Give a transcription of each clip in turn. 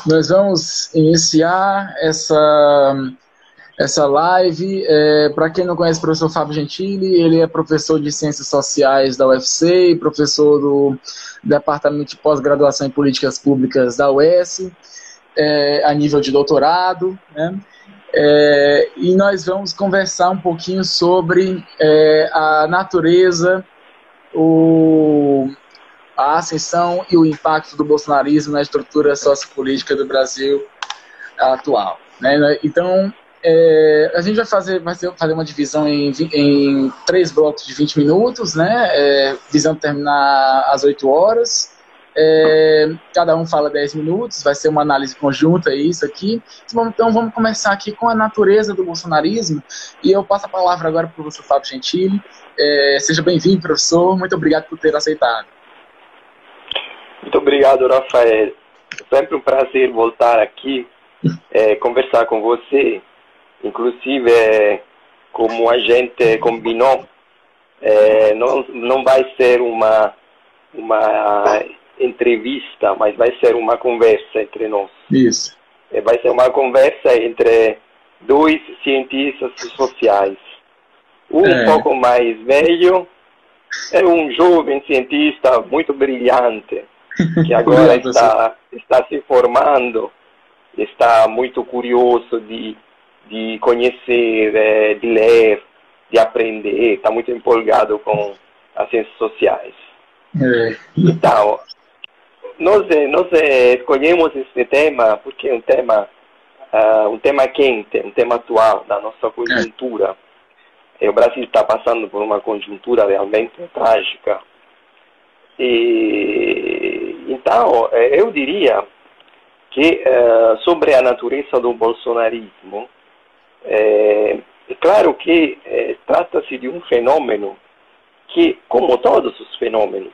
Nós vamos iniciar essa live. Para quem não conhece o professor Fábio Gentili, ele é professor de Ciências Sociais da UFC, professor do Departamento de Pós-Graduação em Políticas Públicas da UES, a nível de doutorado, né? E nós vamos conversar um pouquinho sobre a natureza, a ascensão e o impacto do bolsonarismo na estrutura sociopolítica do Brasil atual, né? Então, a gente vai fazer uma divisão em 3 blocos de 20 minutos, né? Visando terminar às 8 horas. Cada um fala 10 minutos, vai ser uma análise conjunta isso aqui. Então vamos começar aqui com a natureza do bolsonarismo, e eu passo a palavra agora para o professor Fábio Gentili. Seja bem-vindo, professor, muito obrigado por ter aceitado. Muito obrigado, Rafael. É sempre um prazer voltar aqui, conversar com você. Inclusive, como a gente combinou, não vai ser uma entrevista, mas vai ser uma conversa entre nós. Isso. Vai ser uma conversa entre 2 cientistas sociais. Um pouco mais velho, é um jovem cientista muito brilhante, que agora está se formando, está muito curioso de conhecer, de ler, de aprender, está muito empolgado com as ciências sociais. Então, nós escolhemos esse tema porque é um tema quente, um tema atual da nossa conjuntura. O Brasil está passando por uma conjuntura realmente trágica. Então, eu diria que sobre a natureza do bolsonarismo, é claro que trata-se de um fenômeno que, como todos os fenômenos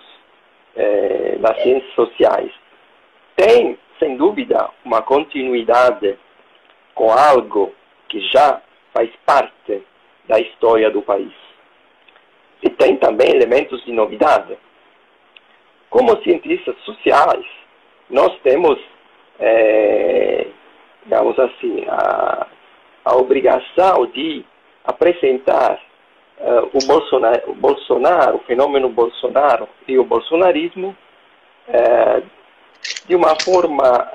das ciências sociais, tem, sem dúvida, uma continuidade com algo que já faz parte da história do país. E tem também elementos de novidade. Como cientistas sociais, nós temos, digamos assim, a obrigação de apresentar o fenômeno Bolsonaro e o bolsonarismo de uma forma...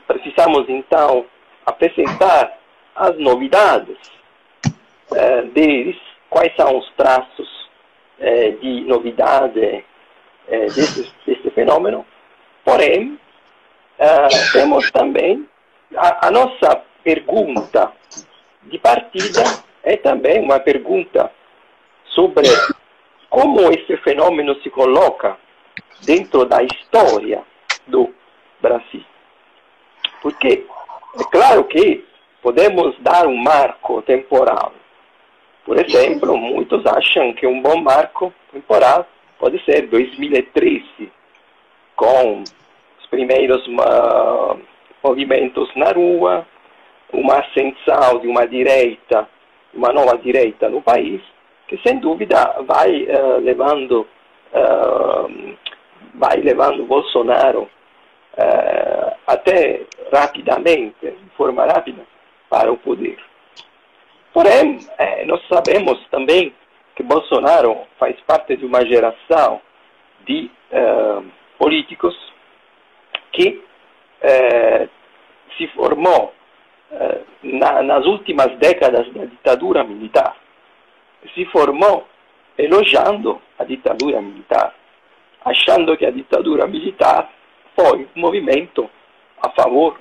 precisamos, então, apresentar as novidades deles, quais são os traços de novidade desse fenômeno. Porém, temos também a nossa pergunta de partida, é também uma pergunta sobre como esse fenômeno se coloca dentro da história do Brasil. Porque é claro que podemos dar um marco temporal. Por exemplo, muitos acham que um bom marco temporal pode ser 2013, com os primeiros movimentos na rua, uma ascensão de uma nova direita no país, que sem dúvida vai levando Bolsonaro até rapidamente, de forma rápida, para o poder. Porém, nós sabemos também que Bolsonaro faz parte de uma geração de políticos que se formou nas últimas décadas da ditadura militar. Se formou elogiando a ditadura militar, achando que a ditadura militar foi um movimento a favor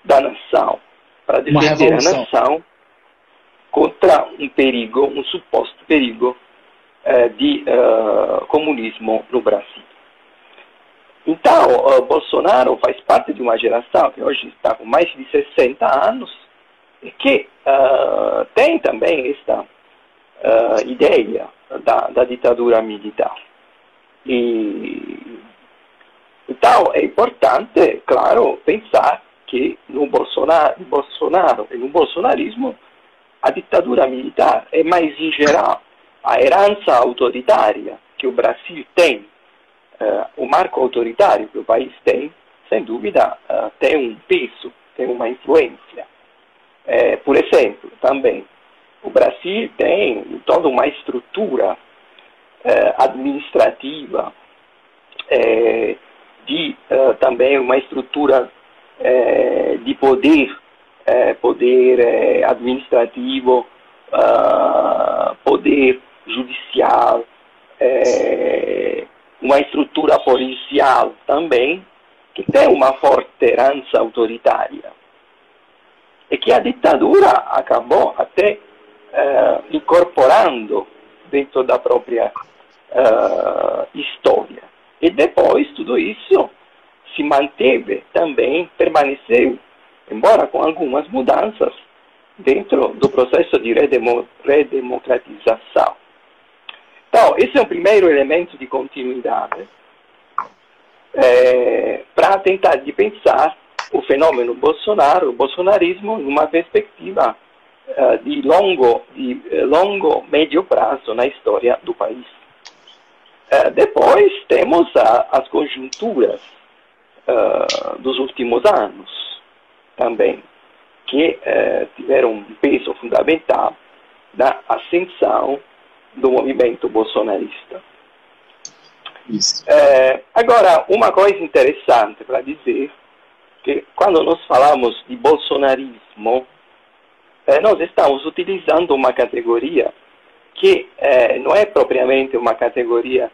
da nação, para defender a nação contra um perigo, um suposto perigo de comunismo no Brasil. Então, Bolsonaro faz parte de uma geração que hoje está com mais de 60 anos e que tem também esta ideia da ditadura militar. Então, é importante, claro, pensar que no Bolsonaro e no bolsonarismo, a ditadura militar é mais em geral a herança autoritária que o Brasil tem o marco autoritário que o país tem, sem dúvida, tem um peso, tem uma influência. Por exemplo, também, o Brasil tem toda uma estrutura administrativa, também uma estrutura de poder administrativo, poder judicial, uma estrutura policial também, que tem uma forte herança autoritária. E que a ditadura acabou até incorporando dentro da própria história. E depois tudo isso se manteve também, permaneceu, embora com algumas mudanças, dentro do processo de redemocratização. Então, esse é o primeiro elemento de continuidade para tentar de pensar o fenômeno Bolsonaro, o bolsonarismo, numa perspectiva de longo, médio prazo na história do país. Depois temos as conjunturas dos últimos anos também, que tiveram um peso fundamental na ascensão do movimento bolsonarista. Agora, uma coisa interessante para dizer, que quando nós falamos de bolsonarismo, nós estamos utilizando uma categoria que não é propriamente uma categoria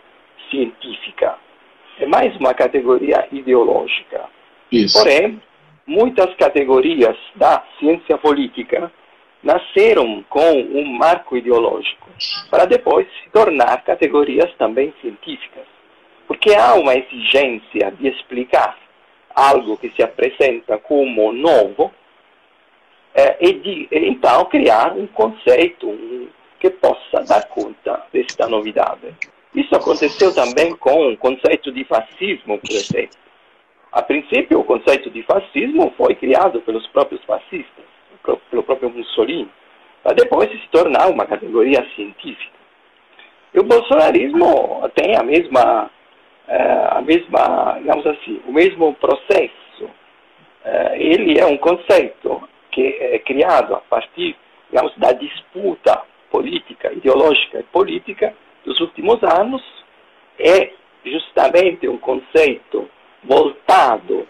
científica, é mais uma categoria ideológica. Porém, muitas categorias da ciência política nasceram com um marco ideológico, para depois se tornar categorias também científicas. Porque há uma exigência de explicar algo que se apresenta como novo, e então criar um conceito que possa dar conta desta novidade. Isso aconteceu também com o conceito de fascismo, por exemplo. A princípio, o conceito de fascismo foi criado pelos próprios fascistas, pelo próprio Mussolini, para depois se tornar uma categoria científica. E o bolsonarismo tem a mesma, digamos assim, o mesmo processo. Ele é um conceito que é criado a partir, digamos, da disputa política, ideológica e política dos últimos anos. É justamente um conceito voltado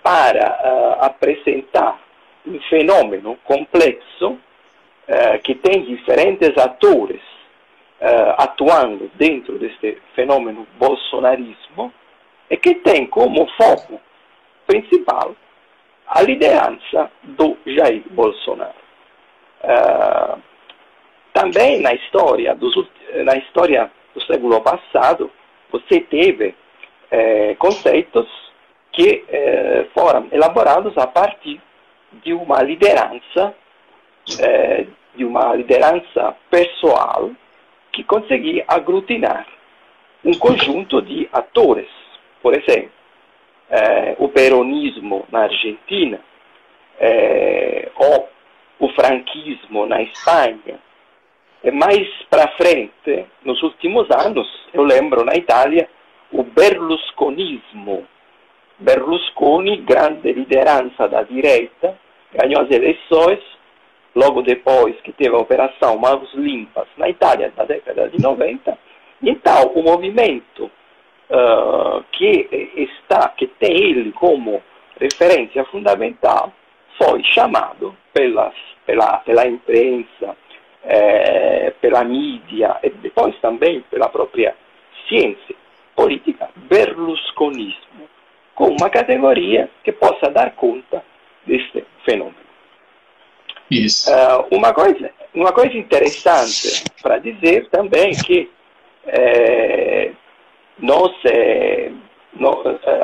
para apresentar um fenômeno complexo que tem diferentes atores atuando dentro deste fenômeno bolsonarismo e que tem como foco principal a liderança do Jair Bolsonaro. Também na história do século passado, você teve conceitos que foram elaborados a partir de uma liderança pessoal que conseguia aglutinar um conjunto de atores. Por exemplo, o peronismo na Argentina, ou o franquismo na Espanha. Mais para frente, nos últimos anos, eu lembro na Itália, o berlusconismo. Berlusconi, grande liderança da direita, ganhou as eleições, logo depois que teve a Operação Mãos Limpas na Itália, na década de 90. Então, o movimento que tem ele como referência fundamental foi chamado pela imprensa, pela mídia e depois também pela própria ciência política, berlusconismo, com uma categoria que possa dar conta deste fenômeno. Isso. Uma coisa interessante para dizer também que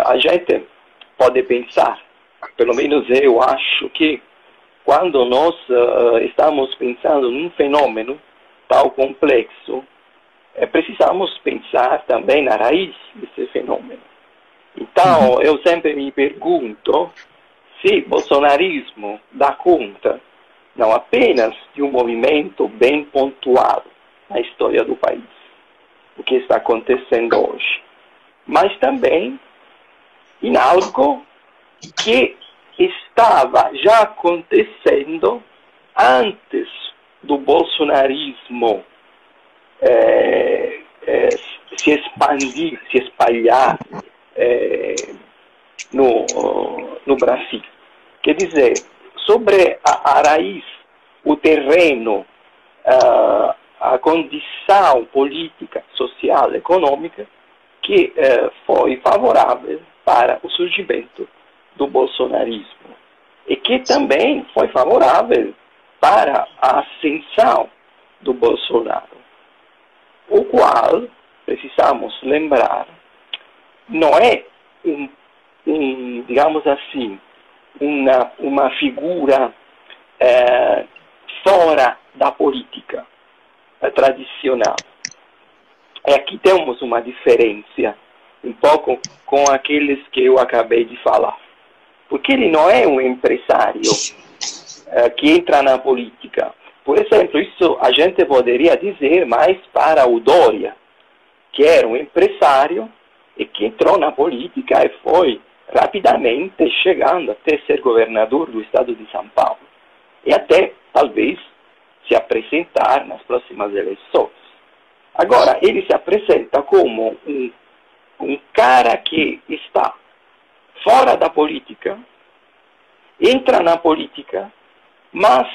a gente pode pensar, pelo menos eu acho que quando nós estamos pensando num fenômeno tão complexo, precisamos pensar também na raiz desse fenômeno. Então, eu sempre me pergunto se o bolsonarismo dá conta não apenas de um movimento bem pontuado na história do país, o que está acontecendo hoje, mas também em algo que estava já acontecendo antes do bolsonarismo se expandir, se espalhar no Brasil. Quer dizer, sobre a raiz, o terreno, a condição política, social, econômica, que foi favorável para o surgimento do bolsonarismo e que também foi favorável para a ascensão do Bolsonaro, o qual, precisamos lembrar, não é digamos assim, uma figura fora da política tradicional. Aqui temos uma diferença um pouco com aqueles que eu acabei de falar. Porque ele não é um empresário que entra na política. Por exemplo, isso a gente poderia dizer mais para o Dória, que era um empresário e que entrou na política e foi rapidamente chegando até ser governador do estado de São Paulo. E até, talvez, se apresentar nas próximas eleições. Agora, ele se apresenta como um cara que está fora da política, entra na política, mas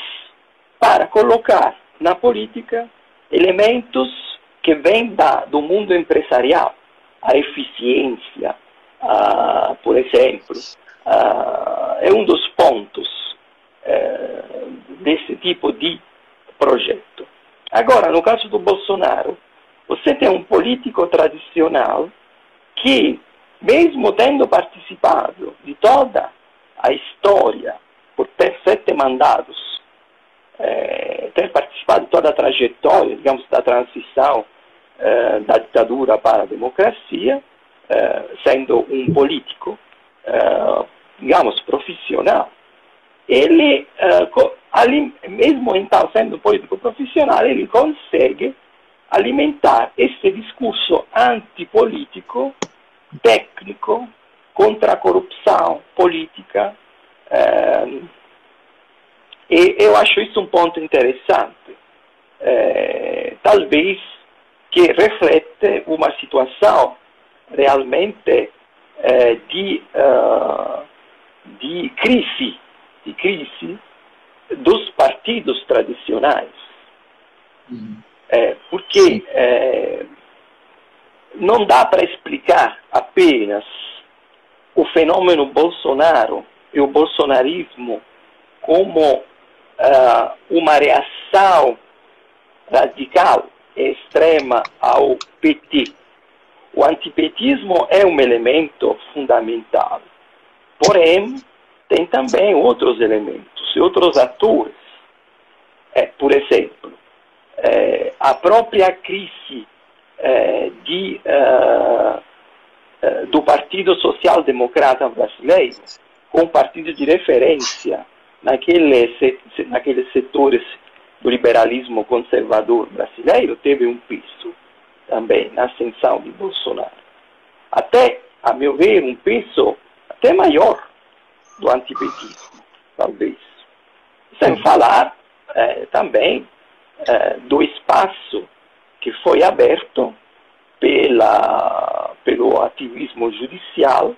para colocar na política elementos que vêm do mundo empresarial, a eficiência, por exemplo, é um dos pontos desse tipo de projeto. Agora, no caso do Bolsonaro, você tem um político tradicional que, mesmo tendo participado de toda a história, por ter 7 mandatos, ter participado de toda a trajetória, digamos, da transição da ditadura para a democracia, sendo um político, digamos, profissional, ele, mesmo então sendo um político profissional, ele consegue alimentar esse discurso antipolítico, técnico, contra a corrupção política. E eu acho isso um ponto interessante. Talvez que reflete uma situação realmente de crise dos partidos tradicionais. Porque não dá para explicar apenas o fenômeno Bolsonaro e o bolsonarismo como uma reação radical e extrema ao PT. O antipetismo é um elemento fundamental. Porém, tem também outros elementos e outros atores. Por exemplo, a própria crise do Partido Social Democrata Brasileiro, com partido de referência naqueles setores do liberalismo conservador brasileiro, teve um peso também na ascensão de Bolsonaro. Até, a meu ver, um peso até maior do antipetismo, talvez. Sem falar também do espaço que foi aberto pelo ativismo judicial,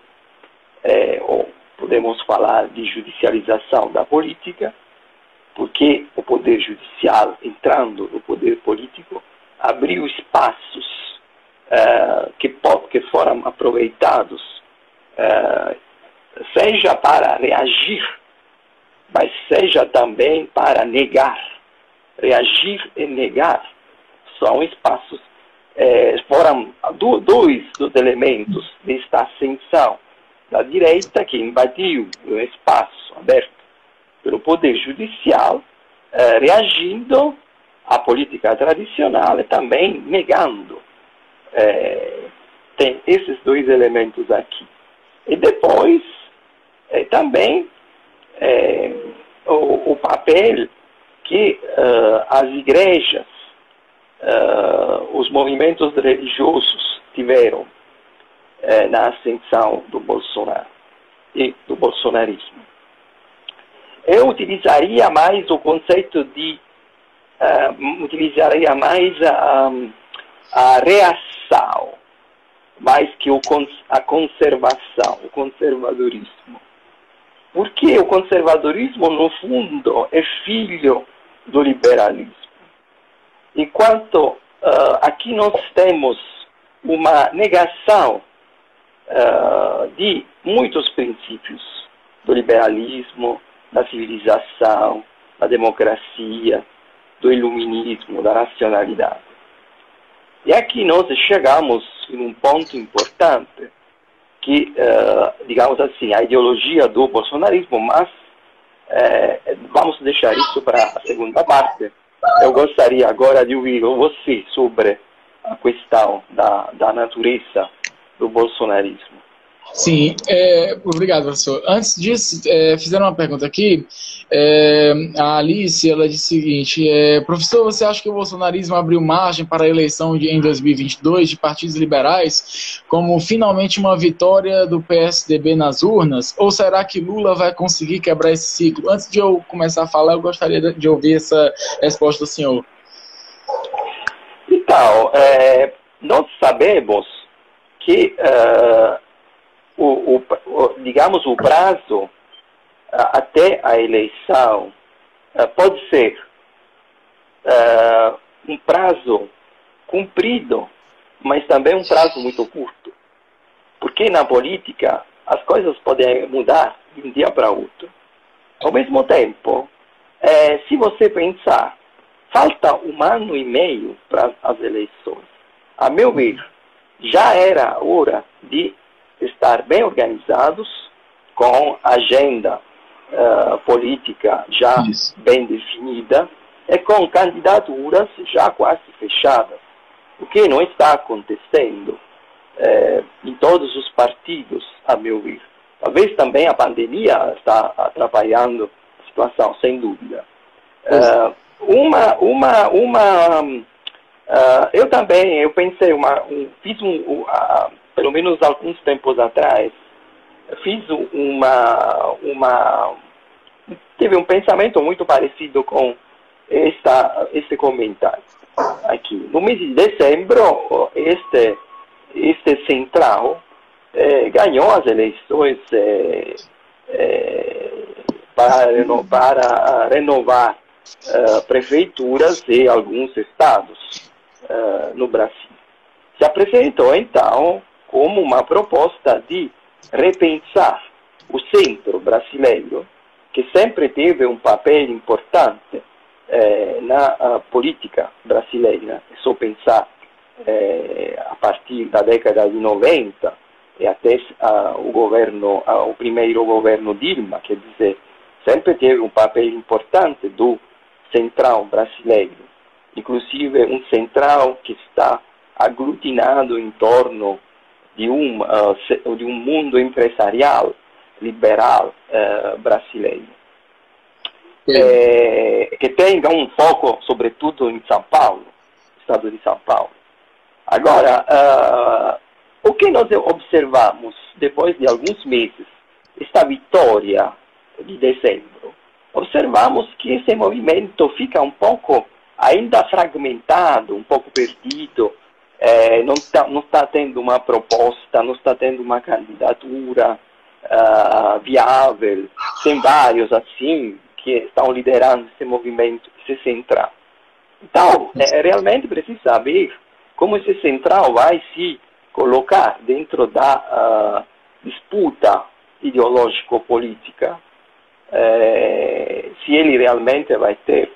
ou podemos falar de judicialização da política, porque o poder judicial, entrando no poder político, abriu espaços que foram aproveitados, seja para reagir, mas seja também para negar. Reagir e negar são espaços, foram dois dos elementos desta ascensão da direita que invadiu o espaço aberto pelo poder judicial, reagindo à política tradicional e também negando. Tem esses dois elementos aqui. E depois, também, o papel que as igrejas, os movimentos religiosos tiveram na ascensão do Bolsonaro e do bolsonarismo. Eu utilizaria mais o conceito de utilizaria mais a reação, mais que a conservação, o conservadorismo. Porque o conservadorismo, no fundo, é filho do liberalismo. Enquanto aqui nós temos uma negação de muitos princípios do liberalismo, da civilização, da democracia, do iluminismo, da racionalidade. E aqui nós chegamos em um ponto importante, que, digamos assim, a ideologia do bolsonarismo, mas vamos deixar isso para a segunda parte. Eu gostaria agora de ouvir você sobre a questão da natureza do bolsonarismo. Sim, obrigado, professor. Antes disso, fizeram uma pergunta aqui. A Alice, ela disse o seguinte: professor, você acha que o bolsonarismo abriu margem para a eleição em 2022 de partidos liberais, como finalmente uma vitória do PSDB nas urnas? Ou será que Lula vai conseguir quebrar esse ciclo? Antes de eu começar a falar, eu gostaria de ouvir essa resposta do senhor. Então, nós sabemos que digamos, o prazo até a eleição pode ser um prazo cumprido, mas também um prazo muito curto. Porque na política as coisas podem mudar de um dia para outro. Ao mesmo tempo, se você pensar, falta 1 ano e meio para as eleições. A meu ver, já era hora de estar bem organizados, com agenda política já bem definida e com candidaturas já quase fechadas. O que não está acontecendo em todos os partidos, a meu ver. Talvez também a pandemia está atrapalhando a situação, sem dúvida. Eu pensei, pelo menos alguns tempos atrás, tive um pensamento muito parecido com esse comentário aqui. No mês de dezembro, este central ganhou as eleições para renovar prefeituras e alguns estados no Brasil. Se apresentou, então, como uma proposta de repensar o centro brasileiro, que sempre teve um papel importante na política brasileira. É só pensar a partir da década de 90 e até o primeiro governo Dilma, quer dizer, sempre teve um papel importante do central brasileiro, inclusive um central que está aglutinado em torno de um mundo empresarial liberal brasileiro, que tenha um foco, sobretudo, em São Paulo, estado de São Paulo. Agora, o que nós observamos depois de alguns meses, esta vitória de dezembro, observamos que esse movimento fica um pouco ainda fragmentado, um pouco perdido. Não está tendo uma proposta, não está tendo uma candidatura viável. Tem vários assim que estão liderando esse movimento, esse central. Então, realmente precisa saber como esse central vai se colocar dentro da disputa ideológico-política, se ele realmente vai ter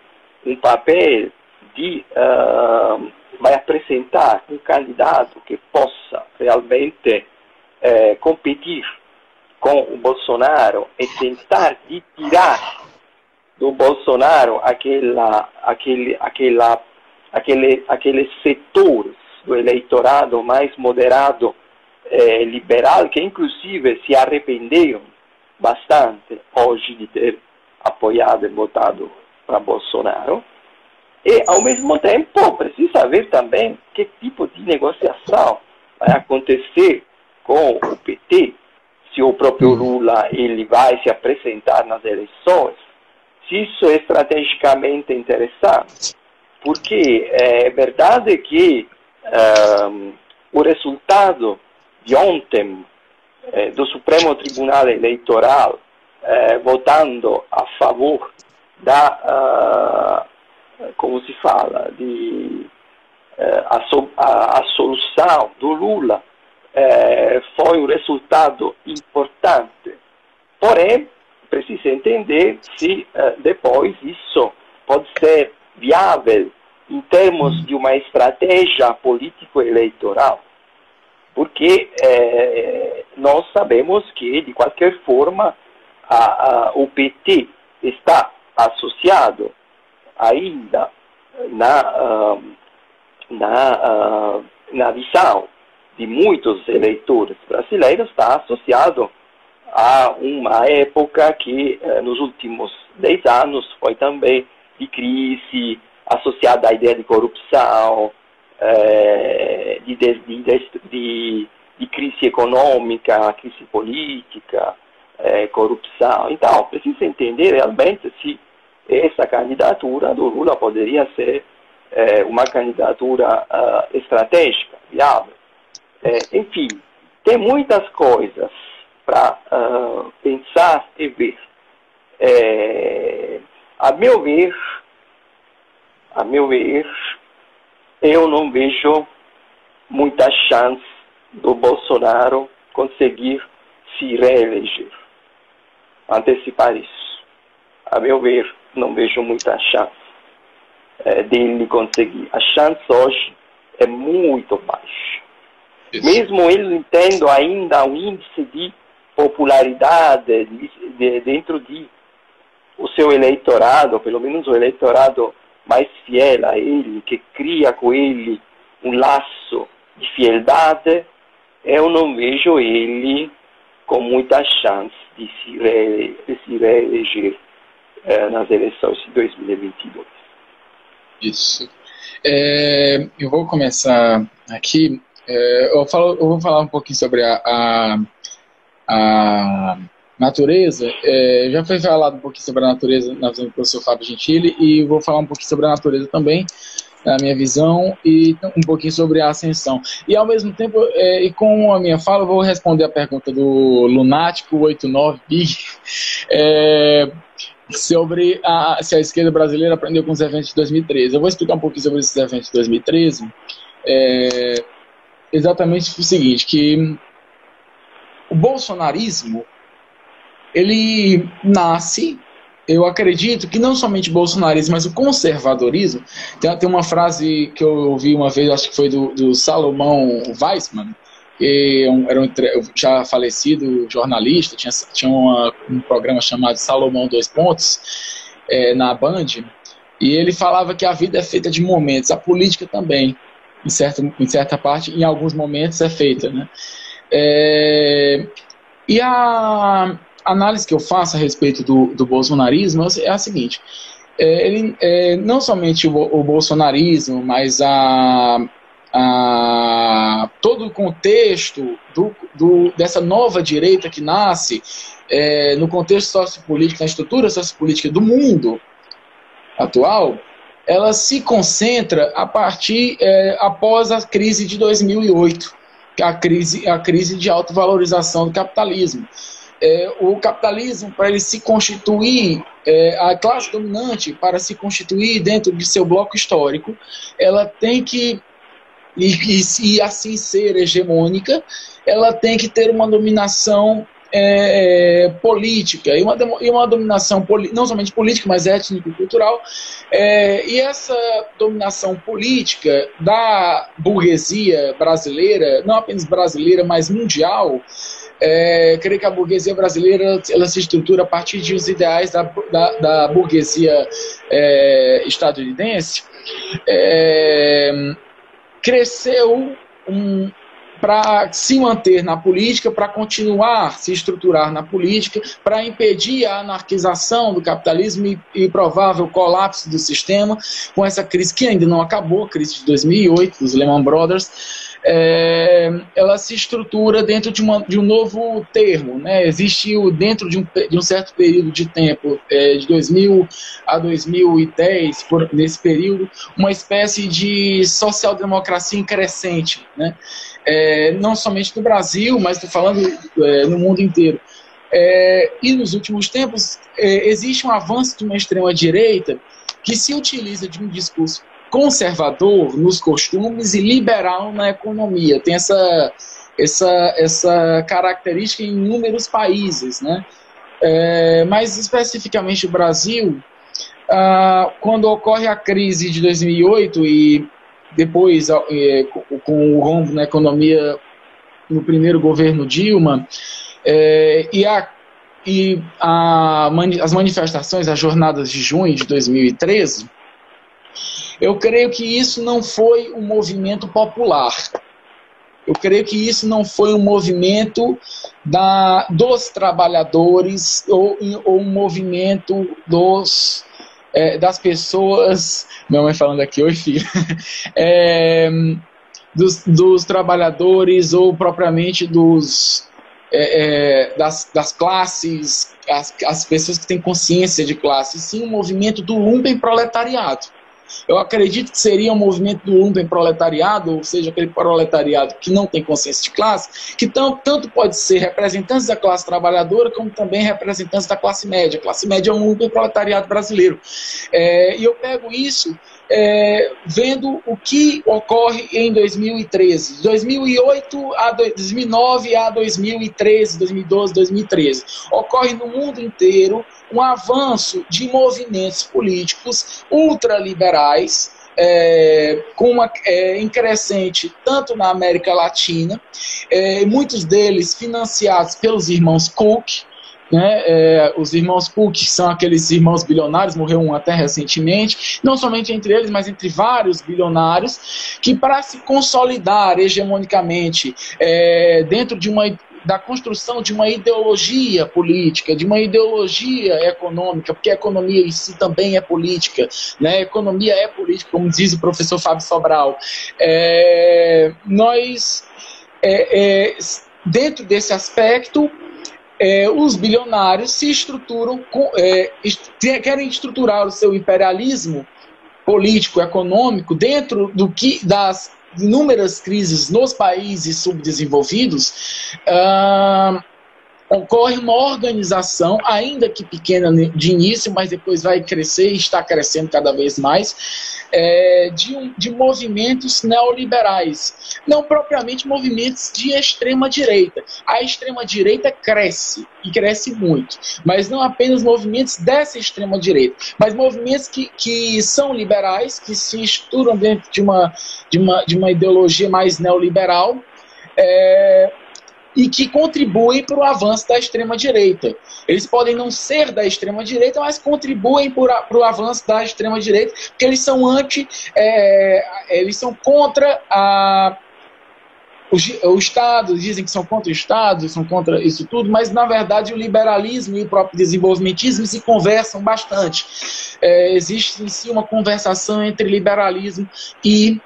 um papel de vai apresentar um candidato que possa realmente competir com o Bolsonaro e tentar de tirar do Bolsonaro aqueles setores do eleitorado mais moderado, liberal, que inclusive se arrependeram bastante hoje de ter apoiado e votado para Bolsonaro. E, ao mesmo tempo, precisa ver também que tipo de negociação vai acontecer com o PT, se o próprio Lula ele vai se apresentar nas eleições, se isso é estrategicamente interessante. Porque é verdade que o resultado de ontem do Supremo Tribunal Eleitoral votando a favor da, como se fala, a solução do Lula foi um resultado importante. Porém, precisa entender se depois isso pode ser viável em termos de uma estratégia político-eleitoral. Porque nós sabemos que, de qualquer forma, o PT está associado ainda na visão de muitos eleitores brasileiros, está associado a uma época que nos últimos 10 anos foi também de crise, associada à ideia de corrupção, de crise econômica, crise política, corrupção. Então, precisa entender realmente se essa candidatura do Lula poderia ser uma candidatura estratégica, viável. Enfim, tem muitas coisas para pensar e ver. A meu ver, eu não vejo muita chance do Bolsonaro conseguir se reeleger, antecipar isso. A meu ver, não vejo muita chance dele conseguir. A chance hoje é muito baixa. Isso. Mesmo ele tendo ainda um índice de popularidade dentro de o seu eleitorado, pelo menos o eleitorado mais fiel a ele, que cria com ele um laço de fidelidade, eu não vejo ele com muita chance de se reeleger nas eleições de 2022. Isso. Eu vou começar aqui. Eu vou falar um pouquinho sobre a natureza. Já foi falado um pouquinho sobre a natureza na visão do professor Fábio Gentili, e vou falar um pouquinho sobre a natureza também, na minha visão, e um pouquinho sobre a ascensão. E ao mesmo tempo, e com a minha fala, eu vou responder a pergunta do Lunático 89B, sobre se a esquerda brasileira aprendeu com os eventos de 2013. Eu vou explicar um pouquinho sobre esses eventos de 2013. Exatamente o seguinte, que o bolsonarismo, ele nasce, eu acredito que não somente o bolsonarismo, mas o conservadorismo. Tem uma frase que eu ouvi uma vez, acho que foi do Salomão Weissmann, que era um já falecido jornalista, tinha um programa chamado Salomão 2 Pontos, na Band, e ele falava que a vida é feita de momentos, a política também, em certa parte, em alguns momentos é feita, né? E a análise que eu faço a respeito do bolsonarismo é a seguinte: não somente o bolsonarismo, mas todo o contexto dessa nova direita que nasce no contexto sociopolítico, na estrutura sociopolítica do mundo atual, ela se concentra após a crise de 2008, a crise de autovalorização do capitalismo. O capitalismo, para ele se constituir, a classe dominante, para se constituir dentro de seu bloco histórico, ela tem que, e assim ser hegemônica, ela tem que ter uma dominação política, e uma dominação não somente política, mas étnico-cultural, e essa dominação política da burguesia brasileira, não apenas brasileira, mas mundial. Creio que a burguesia brasileira ela se estrutura a partir dos ideais da burguesia estadunidense. Cresceu para se manter na política, para continuar se estruturar na política, para impedir a anarquização do capitalismo e provável colapso do sistema, com essa crise que ainda não acabou, a crise de 2008, dos Lehman Brothers. ela se estrutura dentro de um novo termo, né? Existe dentro de um certo período de tempo, de 2000 a 2010, nesse período, uma espécie de social-democracia em crescente, né? Não somente no Brasil, mas estou falando no mundo inteiro. E nos últimos tempos existe um avanço de uma extrema-direita que se utiliza de um discurso conservador nos costumes e liberal na economia. Tem essa característica em inúmeros países, né? Mas especificamente o Brasil, quando ocorre a crise de 2008 e depois com o rombo na economia no primeiro governo Dilma, as manifestações, as jornadas de junho de 2013, eu creio que isso não foi um movimento popular. Eu creio que isso não foi um movimento dos trabalhadores ou um movimento das pessoas... Minha mãe falando aqui, oi filho. Dos trabalhadores ou propriamente das classes, as pessoas que têm consciência de classe, sim um movimento do lumpenproletariado. Eu acredito que seria um movimento do lumpenproletariado, ou seja, aquele proletariado que não tem consciência de classe, que tanto pode ser representantes da classe trabalhadora, como também representantes da classe média. A classe média é um lumpenproletariado brasileiro. E eu pego isso vendo o que ocorre em 2013, 2008 a 2009 a 2013, 2012, 2013. Ocorre no mundo inteiro um avanço de movimentos políticos ultraliberais, em crescente tanto na América Latina, muitos deles financiados pelos irmãos Cook, né? Os irmãos Cook são aqueles irmãos bilionários, morreu um até recentemente, não somente entre eles, mas entre vários bilionários, que para se consolidar hegemonicamente dentro da construção de uma ideologia política, de uma ideologia econômica, porque a economia em si também é política, né? A economia é política, como diz o professor Fábio Sobral. Dentro desse aspecto, os bilionários se estruturam, querem estruturar o seu imperialismo político, econômico, dentro das inúmeras crises nos países subdesenvolvidos. Ocorre uma organização, ainda que pequena de início, mas depois vai crescer e está crescendo cada vez mais, de movimentos neoliberais, não propriamente movimentos de extrema-direita. A extrema-direita cresce, e cresce muito, mas não apenas movimentos dessa extrema-direita, mas movimentos que são liberais, que se estruturam dentro de uma ideologia mais neoliberal, e que contribuem para o avanço da extrema-direita. Eles podem não ser da extrema-direita, mas contribuem para o avanço da extrema-direita, porque eles são eles são contra o Estado, dizem que são contra o Estado, são contra isso tudo, mas na verdade o liberalismo e o próprio desenvolvimentismo se conversam bastante. Existe em si uma conversação entre liberalismo e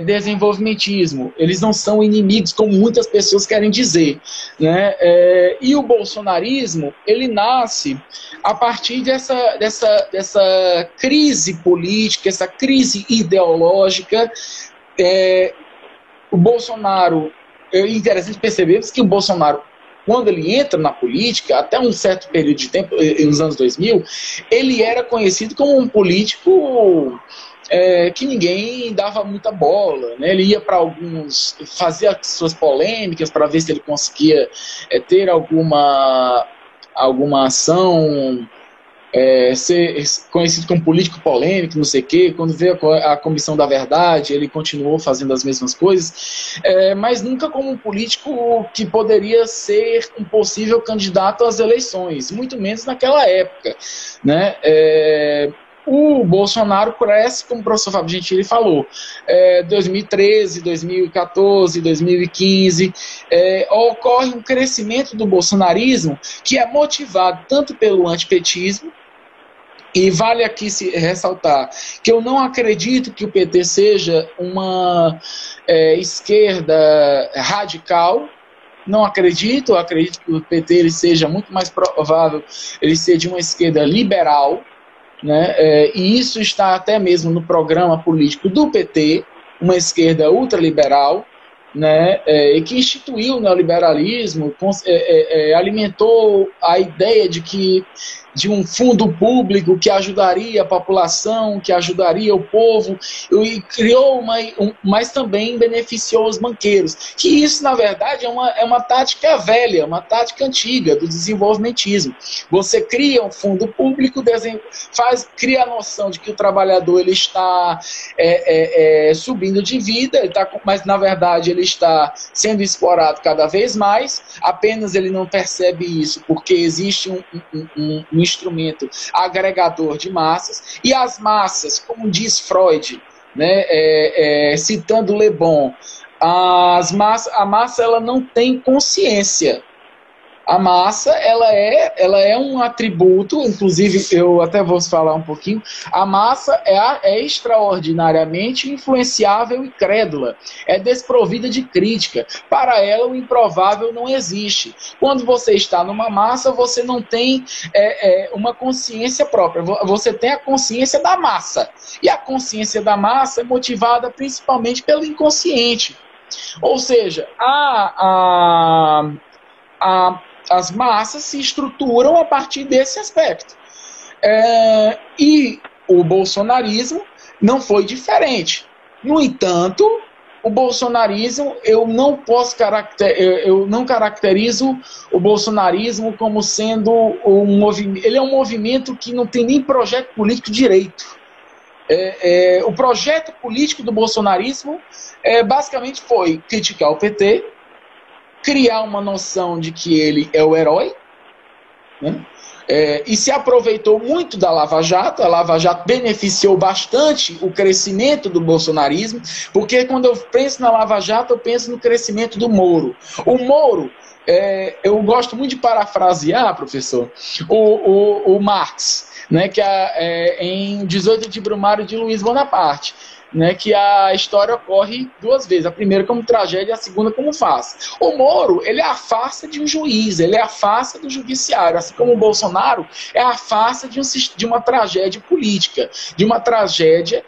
desenvolvimentismo. Eles não são inimigos, como muitas pessoas querem dizer, né? E o bolsonarismo, ele nasce a partir dessa crise política, essa crise ideológica. O Bolsonaro, é interessante percebermos que o Bolsonaro, quando ele entra na política, até um certo período de tempo, nos anos 2000, ele era conhecido como um político que ninguém dava muita bola, né? Ele ia para alguns, fazia suas polêmicas para ver se ele conseguia ter alguma ação, ser conhecido como político polêmico, não sei o quê. Quando veio a Comissão da Verdade, ele continuou fazendo as mesmas coisas, mas nunca como um político que poderia ser um possível candidato às eleições, muito menos naquela época, né? O Bolsonaro cresce, como o professor Fábio Gentili falou, 2013, 2014, 2015, ocorre um crescimento do bolsonarismo que é motivado tanto pelo antipetismo, E vale aqui se ressaltar que eu não acredito que o PT seja uma esquerda radical. Não acredito, eu acredito que o PT ele seja muito mais provável ele ser de uma esquerda liberal, né? E isso está até mesmo no programa político do PT, uma esquerda ultraliberal, né? E que instituiu o neoliberalismo, alimentou a ideia de um fundo público que ajudaria a população, que ajudaria o povo, e criou mas também beneficiou os banqueiros. Que isso, na verdade, é uma tática velha, uma tática antiga do desenvolvimentismo. Você cria um fundo público, cria a noção de que o trabalhador ele está subindo de vida, mas, na verdade, ele está sendo explorado cada vez mais, apenas ele não percebe isso, porque existe um instrumento agregador de massas, e as massas, como diz Freud, né, citando Le Bon, a massa ela não tem consciência. A massa ela é um atributo, inclusive eu até vou falar um pouquinho, a massa é extraordinariamente influenciável e crédula, é desprovida de crítica. Para ela o improvável não existe. Quando você está numa massa, você não tem uma consciência própria, você tem a consciência da massa, e a consciência da massa é motivada principalmente pelo inconsciente. Ou seja, as massas se estruturam a partir desse aspecto. E o bolsonarismo não foi diferente. No entanto, o bolsonarismo, eu não caracterizo o bolsonarismo como sendo um movimento. Ele é um movimento que não tem nem projeto político direito. O projeto político do bolsonarismo basicamente foi criticar o PT, criar uma noção de que ele é o herói, né? E se aproveitou muito da Lava Jato. A Lava Jato beneficiou bastante o crescimento do bolsonarismo, porque quando eu penso na Lava Jato, eu penso no crescimento do Moro. O Moro, eu gosto muito de parafrasear, professor, o Marx, né, que em 18 de Brumário de Luiz Bonaparte, né, que a história ocorre duas vezes, a primeira como tragédia e a segunda como farsa. O Moro, ele é a farsa de um juiz, ele é a farsa do judiciário, assim como o Bolsonaro é a farsa de uma tragédia política, de uma tragédia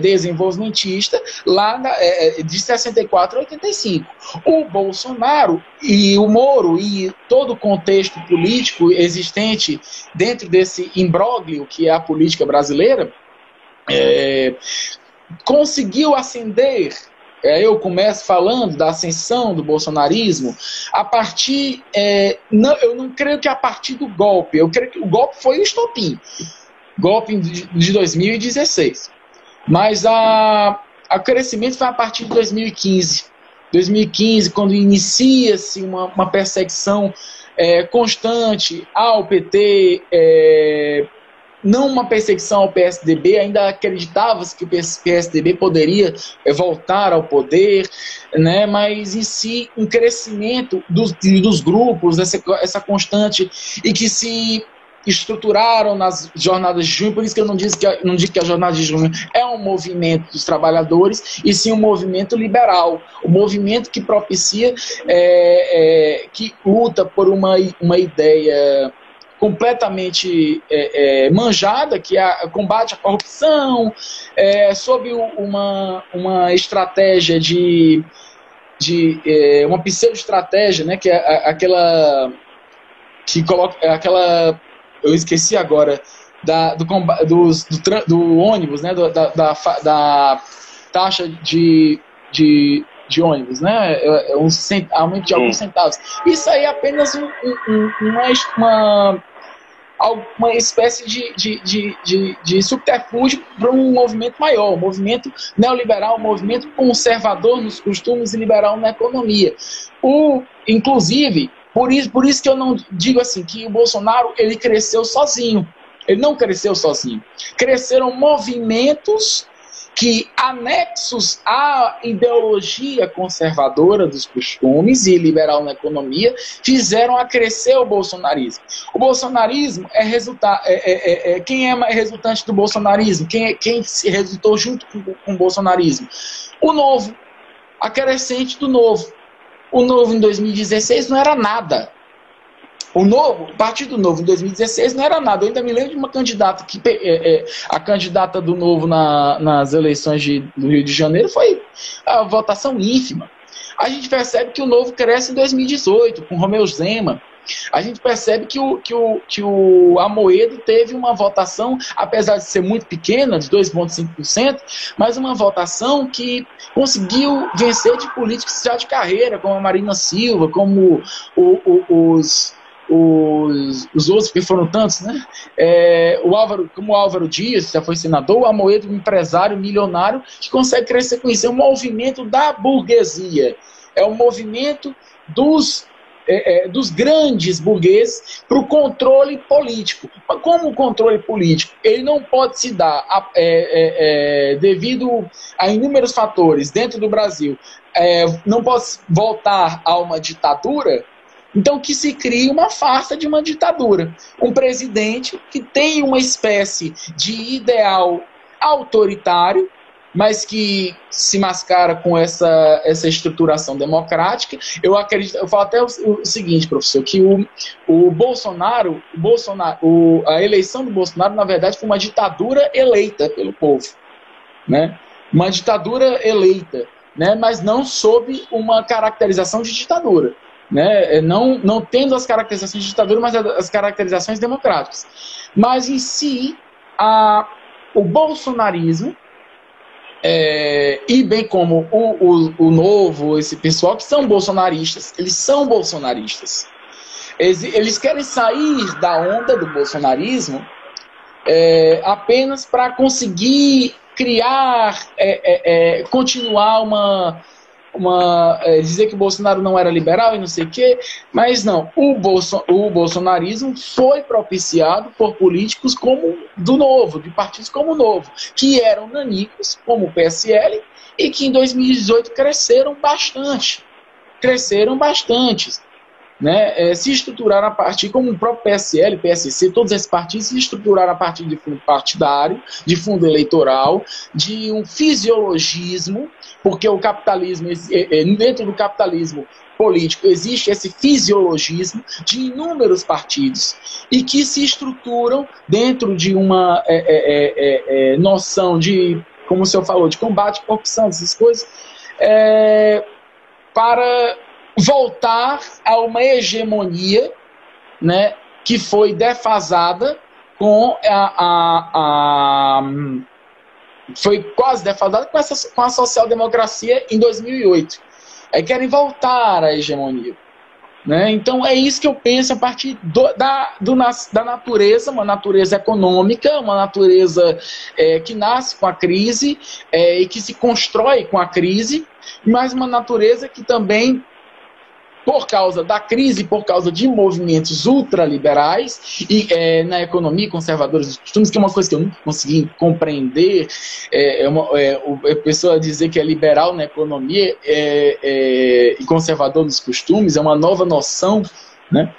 desenvolvimentista lá de 64 a 85. O Bolsonaro e o Moro e todo o contexto político existente dentro desse imbróglio que é a política brasileira, conseguiu ascender. Eu começo falando da ascensão do bolsonarismo a partir, eu não creio que a partir do golpe, eu creio que o golpe foi o estopim, golpe de 2016, mas o crescimento foi a partir de 2015, quando inicia-se uma perseguição constante ao PT, não uma perseguição ao PSDB, ainda acreditava-se que o PSDB poderia voltar ao poder, né? Mas em si um crescimento dos grupos, essa constante, e que se estruturaram nas jornadas de junho. Por isso que eu não digo que a jornada de junho é um movimento dos trabalhadores, e sim um movimento liberal, um movimento que propicia, que luta por uma ideia completamente manjada, que é combate à corrupção, sob uma estratégia uma pseudo-estratégia, né, que é aquela que coloca aquela, eu esqueci agora, do ônibus, né, da taxa de ônibus, né, aumento de alguns centavos. Isso aí é apenas uma espécie de subterfúgio para um movimento maior, um movimento neoliberal, um movimento conservador nos costumes e liberal na economia. Inclusive, por isso que eu não digo assim, que o Bolsonaro ele cresceu sozinho. Ele não cresceu sozinho. Cresceram movimentos que, anexos à ideologia conservadora dos costumes e liberal na economia, fizeram acrescer o bolsonarismo. O bolsonarismo quem é resultante do bolsonarismo? Quem se resultou junto com o bolsonarismo? O Novo, a crescente do Novo. O Novo, em 2016, não era nada. O Partido Novo, em 2016, não era nada. Eu ainda me lembro de uma candidata, a candidata do Novo nas eleições do Rio de Janeiro foi a votação ínfima. A gente percebe que o Novo cresce em 2018, com Romeu Zema. A gente percebe que o Amoedo teve uma votação, apesar de ser muito pequena, de 2,5%, mas uma votação que conseguiu vencer de políticos já de carreira, como a Marina Silva, como os outros, que foram tantos, né? Como o Álvaro Dias, já foi senador, o Amoedo, um empresário milionário, que consegue crescer com isso. É um movimento da burguesia, é um movimento dos grandes burgueses para o controle político. Mas como o controle político ele não pode se dar devido a inúmeros fatores dentro do Brasil, não pode voltar a uma ditadura, então que se crie uma farsa de uma ditadura. Um presidente que tem uma espécie de ideal autoritário, mas que se mascara com essa estruturação democrática. Eu falo até o seguinte, professor, que a eleição do Bolsonaro, na verdade, foi uma ditadura eleita pelo povo, né? Uma ditadura eleita, né? Mas não sob uma caracterização de ditadura, né? Não tendo as caracterizações de ditadura, mas as caracterizações democráticas. Mas, em si, o bolsonarismo, e bem como o Novo, esse pessoal que são bolsonaristas, eles são bolsonaristas. Eles querem sair da onda do bolsonarismo apenas para conseguir criar, continuar dizer que o Bolsonaro não era liberal e não sei o quê, mas não, o bolsonarismo foi propiciado por políticos como do Novo, de partidos como o Novo, que eram nanicos, como o PSL, e que em 2018 cresceram bastante, né? Se estruturaram a partir, como o próprio PSL, PSC, todos esses partidos se estruturaram a partir de fundo partidário, de fundo eleitoral, de um fisiologismo, porque o capitalismo, dentro do capitalismo político, existe esse fisiologismo de inúmeros partidos e que se estruturam dentro de uma noção de, como o senhor falou, de combate à corrupção, essas coisas, para voltar a uma hegemonia, né, que foi defasada foi quase defasada com a social-democracia em 2008. Aí querem voltar à hegemonia, né? Então é isso que eu penso a partir da natureza, uma natureza econômica, uma natureza que nasce com a crise e que se constrói com a crise, mas uma natureza que também, por causa da crise, por causa de movimentos ultraliberais e na economia conservadores dos costumes, que é uma coisa que eu nunca consegui compreender, a pessoa dizer que é liberal na economia e conservador dos costumes, é uma nova noção, né?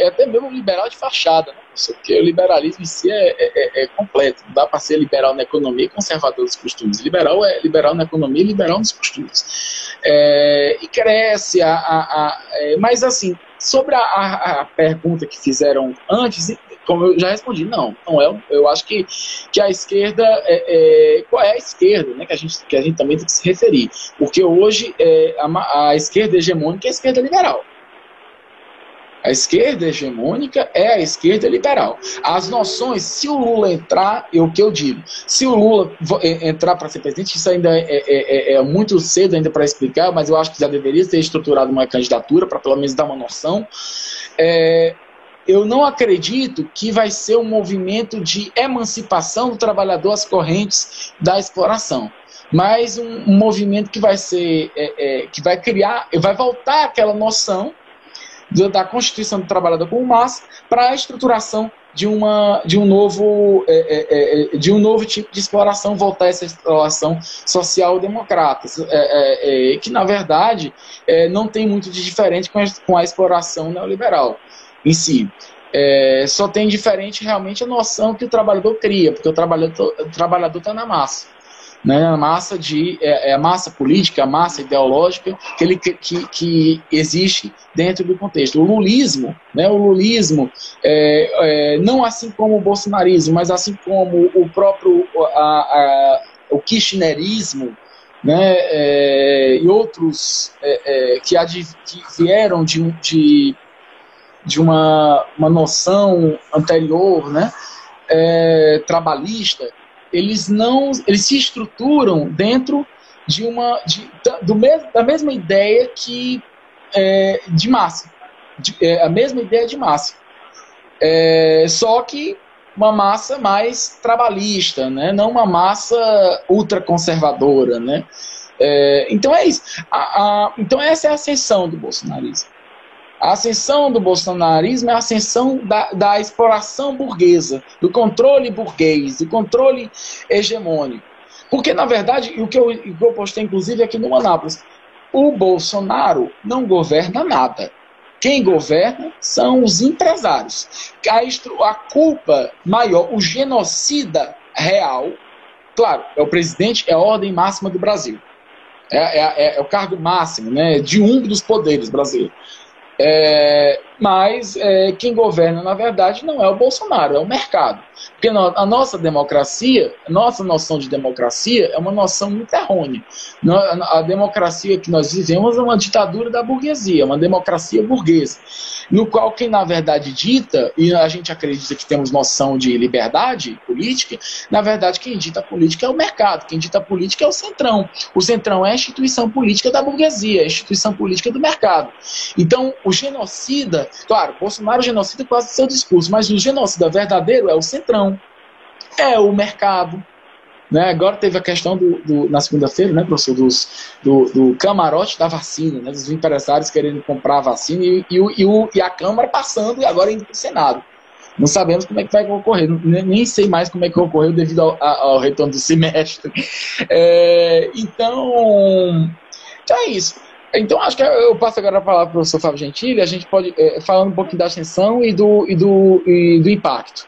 Até mesmo um liberal de fachada, né? Porque o liberalismo em si é completo. Não dá para ser liberal na economia e conservador dos costumes. Liberal é liberal na economia e liberal nos costumes. E cresce. Mas, assim, sobre a pergunta que fizeram antes, como eu já respondi, não é. Eu acho que a esquerda. Qual é a esquerda, né, que a gente também tem que se referir? Porque hoje a esquerda hegemônica é a esquerda liberal. A esquerda hegemônica é a esquerda liberal. As noções, se o Lula entrar, o que eu digo, se o Lula entrar para ser presidente, isso ainda é muito cedo ainda para explicar, mas eu acho que já deveria ter estruturado uma candidatura para pelo menos dar uma noção. Eu não acredito que vai ser um movimento de emancipação do trabalhador às correntes da exploração, mas um movimento que vai ser, que vai criar, vai voltar aquela noção da Constituição do Trabalhador como massa para a estruturação de um novo tipo de exploração, voltar a essa exploração social-democrata, que, na verdade, não tem muito de diferente com a exploração neoliberal em si. Só tem diferente realmente a noção que o trabalhador cria, porque o trabalhador está na massa. Né, a massa a massa política, a massa ideológica que existe dentro do contexto. O lulismo, não assim como o bolsonarismo, mas assim como o próprio o kirchnerismo, né, e outros que vieram de uma noção anterior, né, trabalhista. Eles se estruturam dentro da mesma ideia de massa, a mesma ideia de massa, só que uma massa mais trabalhista, né? Não uma massa ultraconservadora, né? Então é isso. Então essa é a ascensão do bolsonarismo. A ascensão do bolsonarismo é a ascensão da exploração burguesa, do controle burguês, do controle hegemônico. Porque, na verdade, o que eu postei, inclusive, aqui no Anápolis, o Bolsonaro não governa nada. Quem governa são os empresários. A culpa maior, o genocida real, claro, é o presidente, é a ordem máxima do Brasil. É o cargo máximo, né, de um dos poderes brasileiros. Mas quem governa, na verdade, não é o Bolsonaro, é o mercado. Porque a nossa democracia, a nossa noção de democracia é uma noção muito errônea. A democracia que nós vivemos é uma ditadura da burguesia, uma democracia burguesa, no qual quem, na verdade, dita, e a gente acredita que temos noção de liberdade política, na verdade, quem dita a política é o mercado, quem dita a política é o Centrão. O Centrão é a instituição política da burguesia, a instituição política do mercado. Então, o genocida, claro, Bolsonaro genocida quase seu discurso, mas o genocida verdadeiro é o Centrão, é o mercado. Né? Agora teve a questão na segunda-feira, né, professor, do camarote da vacina, né, dos empresários querendo comprar a vacina e a Câmara passando e agora indo para o Senado. Não sabemos como é que vai ocorrer, nem sei mais como é que ocorreu devido ao retorno do semestre. Então é isso. Então, acho que eu passo agora a palavra para o professor Fábio Gentili, a gente pode falar um pouquinho da ascensão e do impacto.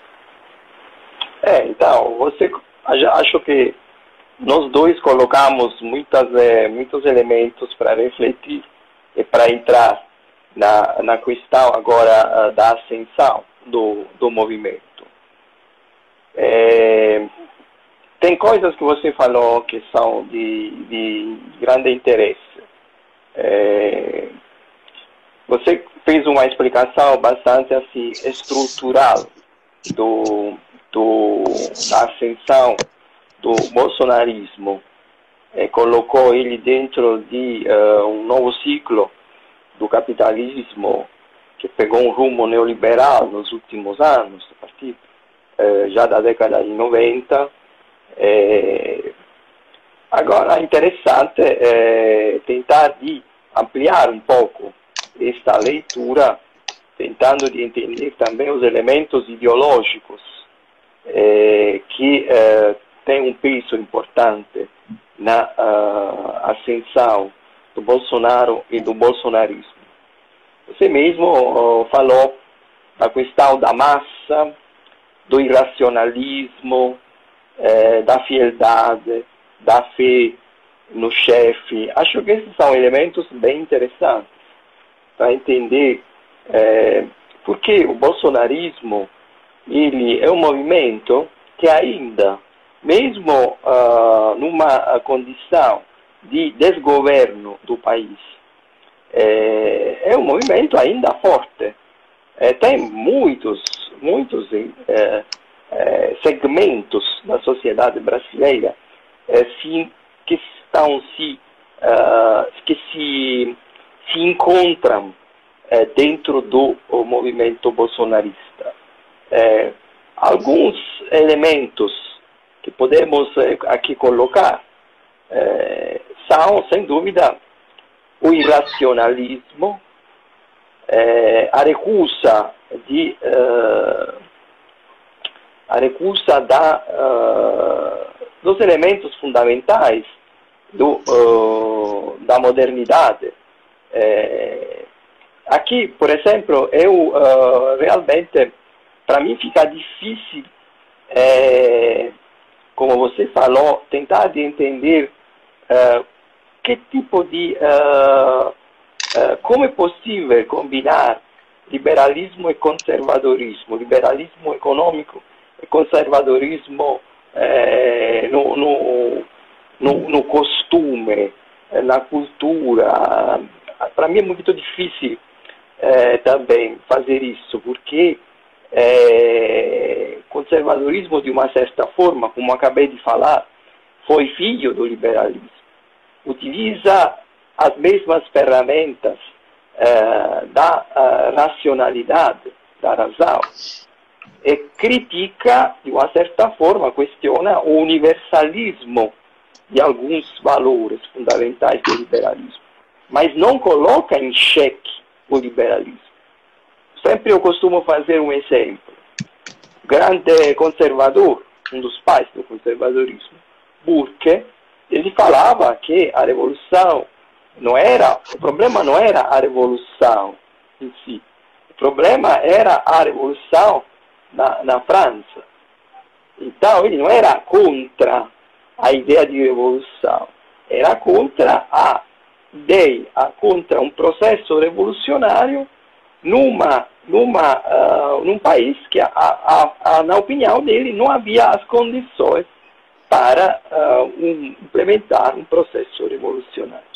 Então, acho que nós dois colocamos muitos elementos para refletir e para entrar na questão agora da ascensão do movimento. Tem coisas que você falou que são de grande interesse. Você fez uma explicação bastante assim estrutural da ascensão do bolsonarismo, colocou ele dentro de um novo ciclo do capitalismo que pegou um rumo neoliberal nos últimos anos, a partir já da década de 90. Agora, é interessante tentar de ampliar um pouco esta leitura, tentando de entender também os elementos ideológicos que têm um peso importante na ascensão do Bolsonaro e do bolsonarismo. Você mesmo falou da questão da massa, do irracionalismo, da fieldade, da fé no chefe. Acho que esses são elementos bem interessantes para entender porque o bolsonarismo ele é um movimento que ainda, mesmo numa condição de desgoverno do país, é um movimento ainda forte. Tem muitos segmentos da sociedade brasileira que se encontram dentro do movimento bolsonarista. Alguns elementos que podemos aqui colocar são, sem dúvida, o irracionalismo, a recusa dos elementos fundamentais da modernidade. Aqui, por exemplo, realmente, para mim fica difícil, como você falou, tentar de entender que tipo de... como é possível combinar liberalismo e conservadorismo, liberalismo econômico e conservadorismo no costume, na cultura. Para mim é muito difícil também fazer isso, porque conservadorismo, de uma certa forma, como acabei de falar, foi filho do liberalismo. Utiliza as mesmas ferramentas da racionalidade, da razão, e critica, de uma certa forma, questiona o universalismo de alguns valores fundamentais do liberalismo, mas não coloca em xeque o liberalismo. Sempre eu costumo fazer um exemplo. Grande conservador, um dos pais do conservadorismo, Burke, ele falava que a revolução o problema não era a revolução em si, o problema era a revolução na França. Então ele não era contra a ideia de revolução, era contra a ideia, contra um processo revolucionário num país que, na opinião dele, não havia as condições para implementar um processo revolucionário.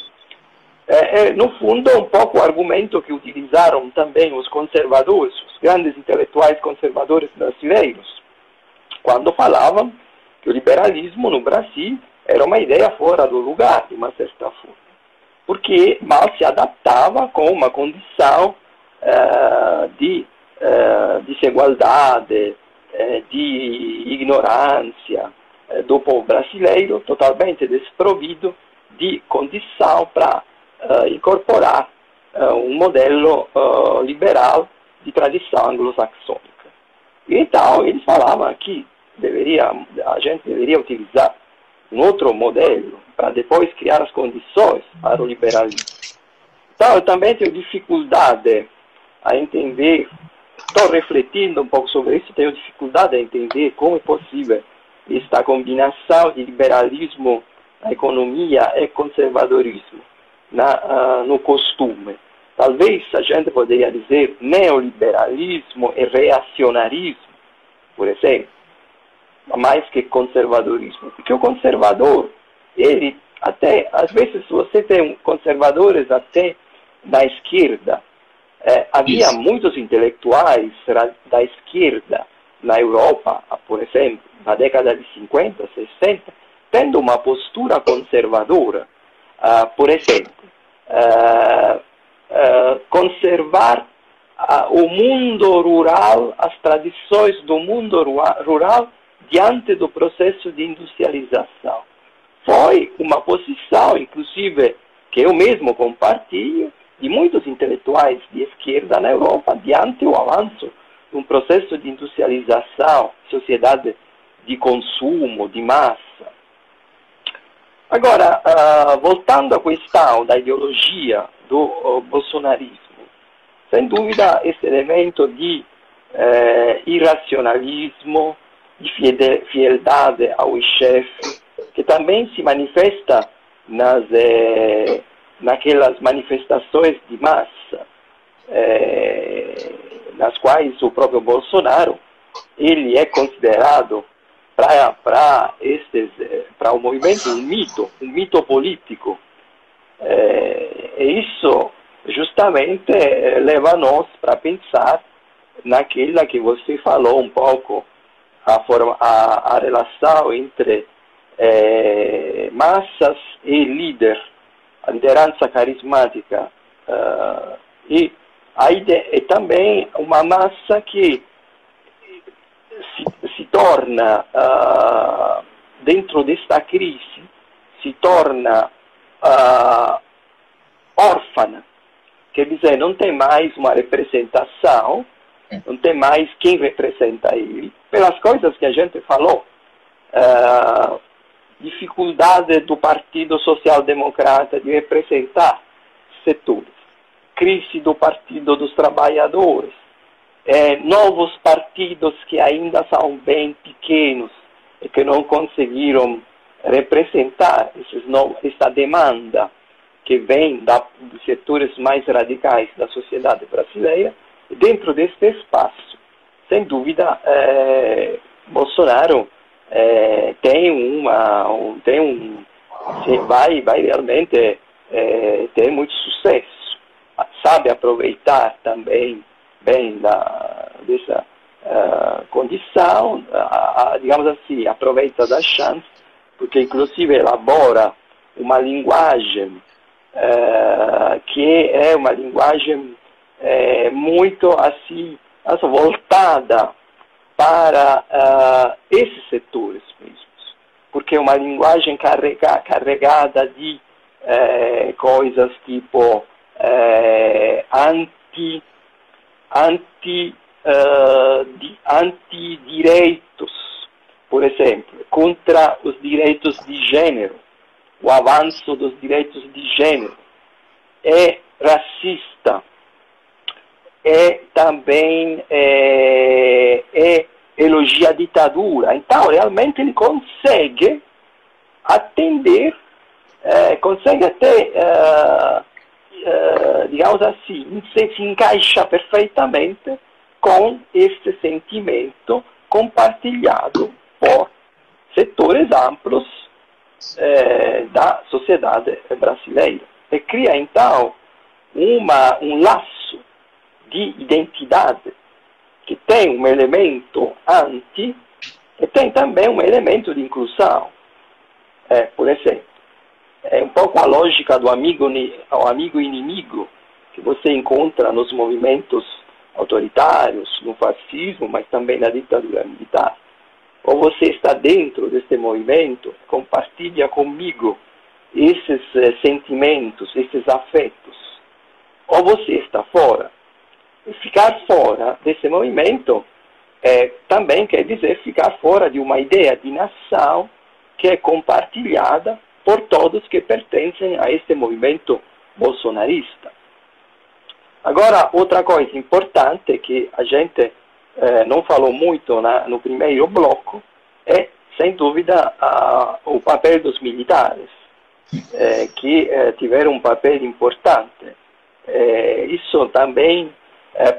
No fundo, um pouco o argumento que utilizaram também os conservadores, os grandes intelectuais conservadores brasileiros, quando falavam que o liberalismo no Brasil era uma ideia fora do lugar, de uma certa forma, porque mal se adaptava com uma condição de desigualdade, de ignorância do povo brasileiro, totalmente desprovido de condição para incorporar um modelo liberal de tradição anglo-saxônica. Então, eles falavam que a gente deveria utilizar um outro modelo para depois criar as condições para o liberalismo. Então, eu também tenho dificuldade a entender, estou refletindo um pouco sobre isso, tenho dificuldade a entender como é possível esta combinação de liberalismo na economia e conservadorismo no costume. Talvez a gente poderia dizer neoliberalismo e reacionarismo, por exemplo, mais que conservadorismo. Porque o conservador, ele até, às vezes você tem conservadores até na esquerda. Havia muitos intelectuais da esquerda na Europa, por exemplo, na década de 50, 60, tendo uma postura conservadora. Por exemplo, conservar o mundo rural, as tradições do mundo rural diante do processo de industrialização. Foi uma posição, inclusive, que eu mesmo compartilho, de muitos intelectuais de esquerda na Europa diante do avanço de um processo de industrialização, sociedade de consumo, de massa. Agora, voltando à questão da ideologia do bolsonarismo, sem dúvida esse elemento de irracionalismo, de fidelidade ao chefe, que também se manifesta naquelas manifestações de massa, nas quais o próprio Bolsonaro ele é considerado para o movimento um mito político. E isso justamente leva nós para pensar naquela que você falou um pouco, a relação entre massas e líder, a liderança carismática, e também uma massa que se torna, dentro desta crise, se torna órfã quer dizer, não tem mais uma representação, não tem mais quem representa ele, pelas coisas que a gente falou. Dificuldade do Partido Social Democrata de representar setores, crise do Partido dos Trabalhadores, novos partidos que ainda são bem pequenos e que não conseguiram representar essa demanda que vem dos setores mais radicais da sociedade brasileira. Dentro deste espaço, sem dúvida, Bolsonaro vai realmente ter muito sucesso, sabe aproveitar também bem dessa condição, digamos assim, aproveita da chance, porque inclusive elabora uma linguagem que é uma linguagem muito assim voltada para esses setores mesmos, porque é uma linguagem carregada de coisas tipo antidireitos, por exemplo, contra os direitos de gênero, o avanço dos direitos de gênero, é racista, também elogia a ditadura. Então, realmente, ele consegue atender, consegue até, digamos assim, se encaixa perfeitamente com este sentimento compartilhado por setores amplos da sociedade brasileira. E cria, então, um laço de identidade que tem um elemento anti e tem também um elemento de inclusão. Por exemplo, é um pouco a lógica do amigo inimigo que você encontra nos movimentos autoritários, no fascismo, mas também na ditadura militar. Ou você está dentro desse movimento, compartilha comigo esses sentimentos, esses afetos, ou você está fora. E ficar fora desse movimento também quer dizer ficar fora de uma ideia de nação que é compartilhada por todos que pertencem a este movimento bolsonarista. Agora, outra coisa importante que a gente não falou muito no primeiro bloco é, sem dúvida, o papel dos militares, que tiveram um papel importante. Isso também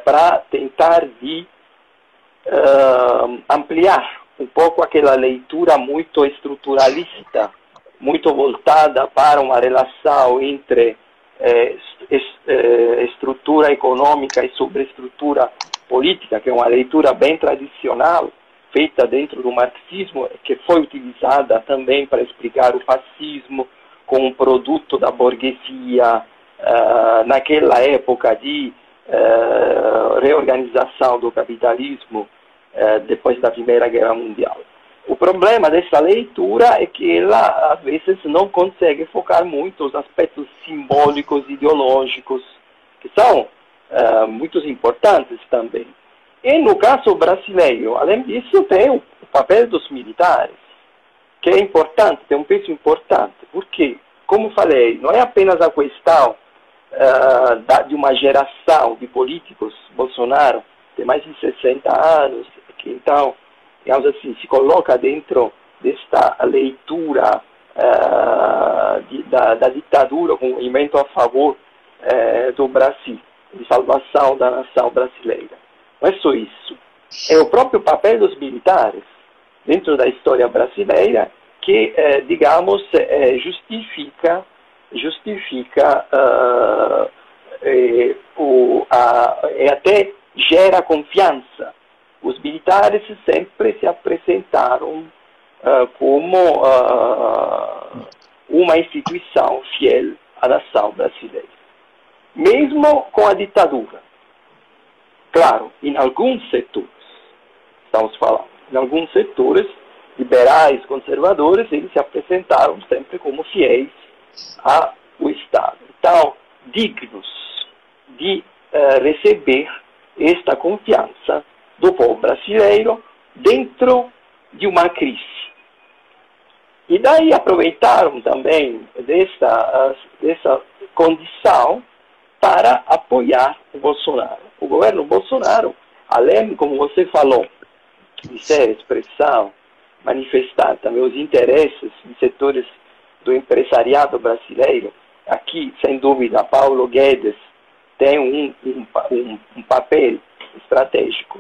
para tentar de ampliar um pouco aquela leitura muito estruturalista, muito voltada para uma relação entre estrutura econômica e sobreestrutura política, que é uma leitura bem tradicional, feita dentro do marxismo, que foi utilizada também para explicar o fascismo como um produto da burguesia naquela época de reorganização do capitalismo depois da Primeira Guerra Mundial. O problema dessa leitura é que ela, às vezes, não consegue focar muito os aspectos simbólicos, ideológicos, que são muito importantes também. E no caso brasileiro, além disso, tem o papel dos militares, que é importante, tem um peso importante, porque, como falei, não é apenas a questão de uma geração de políticos, Bolsonaro tem mais de 60 anos, que então, digamos assim, se coloca dentro desta leitura da ditadura, com um movimento a favor do Brasil, de salvação da nação brasileira. Não é só isso. É o próprio papel dos militares dentro da história brasileira que, digamos, justifica e até gera confiança. Os militares sempre se apresentaram como uma instituição fiel à nação brasileira, mesmo com a ditadura. Claro, em alguns setores, estamos falando, em alguns setores liberais, conservadores, eles se apresentaram sempre como fiéis ao Estado. Então, dignos de receber esta confiança do povo brasileiro dentro de uma crise. E daí aproveitaram também dessa condição para apoiar o Bolsonaro. O governo Bolsonaro, além, como você falou, de ser expressão, manifestar também os interesses de setores do empresariado brasileiro, aqui, sem dúvida, Paulo Guedes tem um papel estratégico.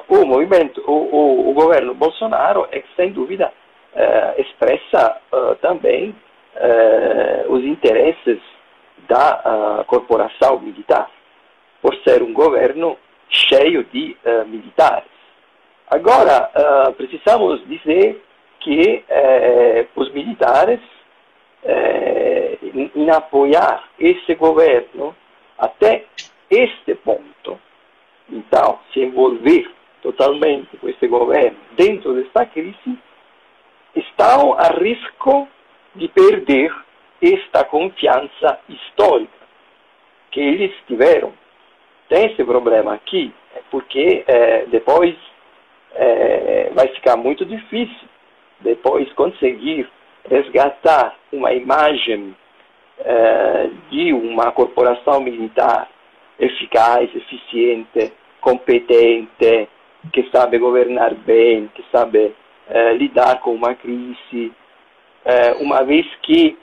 O governo Bolsonaro é que, sem dúvida, expressa também os interesses da corporação militar, por ser um governo cheio de militares. Agora, precisamos dizer que os militares, em apoiar esse governo até este ponto, então, se envolver totalmente com esse governo dentro desta crise, estão a risco de perder esta confiança histórica que eles tiveram. Tem esse problema aqui, porque depois vai ficar muito difícil depois conseguir resgatar uma imagem de uma corporação militar eficaz, eficiente, competente, que sabe governar bem, que sabe lidar com uma crise, uma vez que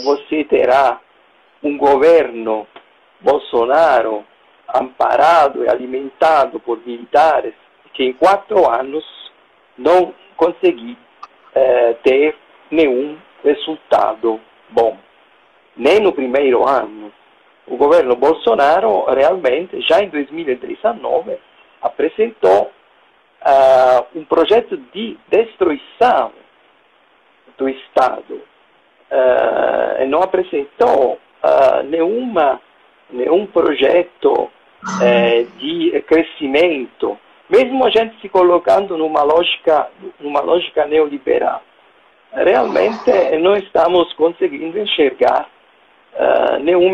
você terá um governo Bolsonaro amparado e alimentado por militares que em 4 anos não conseguiu ter nenhum resultado bom. Nem no primeiro ano. O governo Bolsonaro realmente, já em 2019, apresentou um projeto de destruição do Estado. Não apresentou nenhum projeto de crescimento, mesmo a gente se colocando numa lógica neoliberal. Realmente não estamos conseguindo enxergar nenhum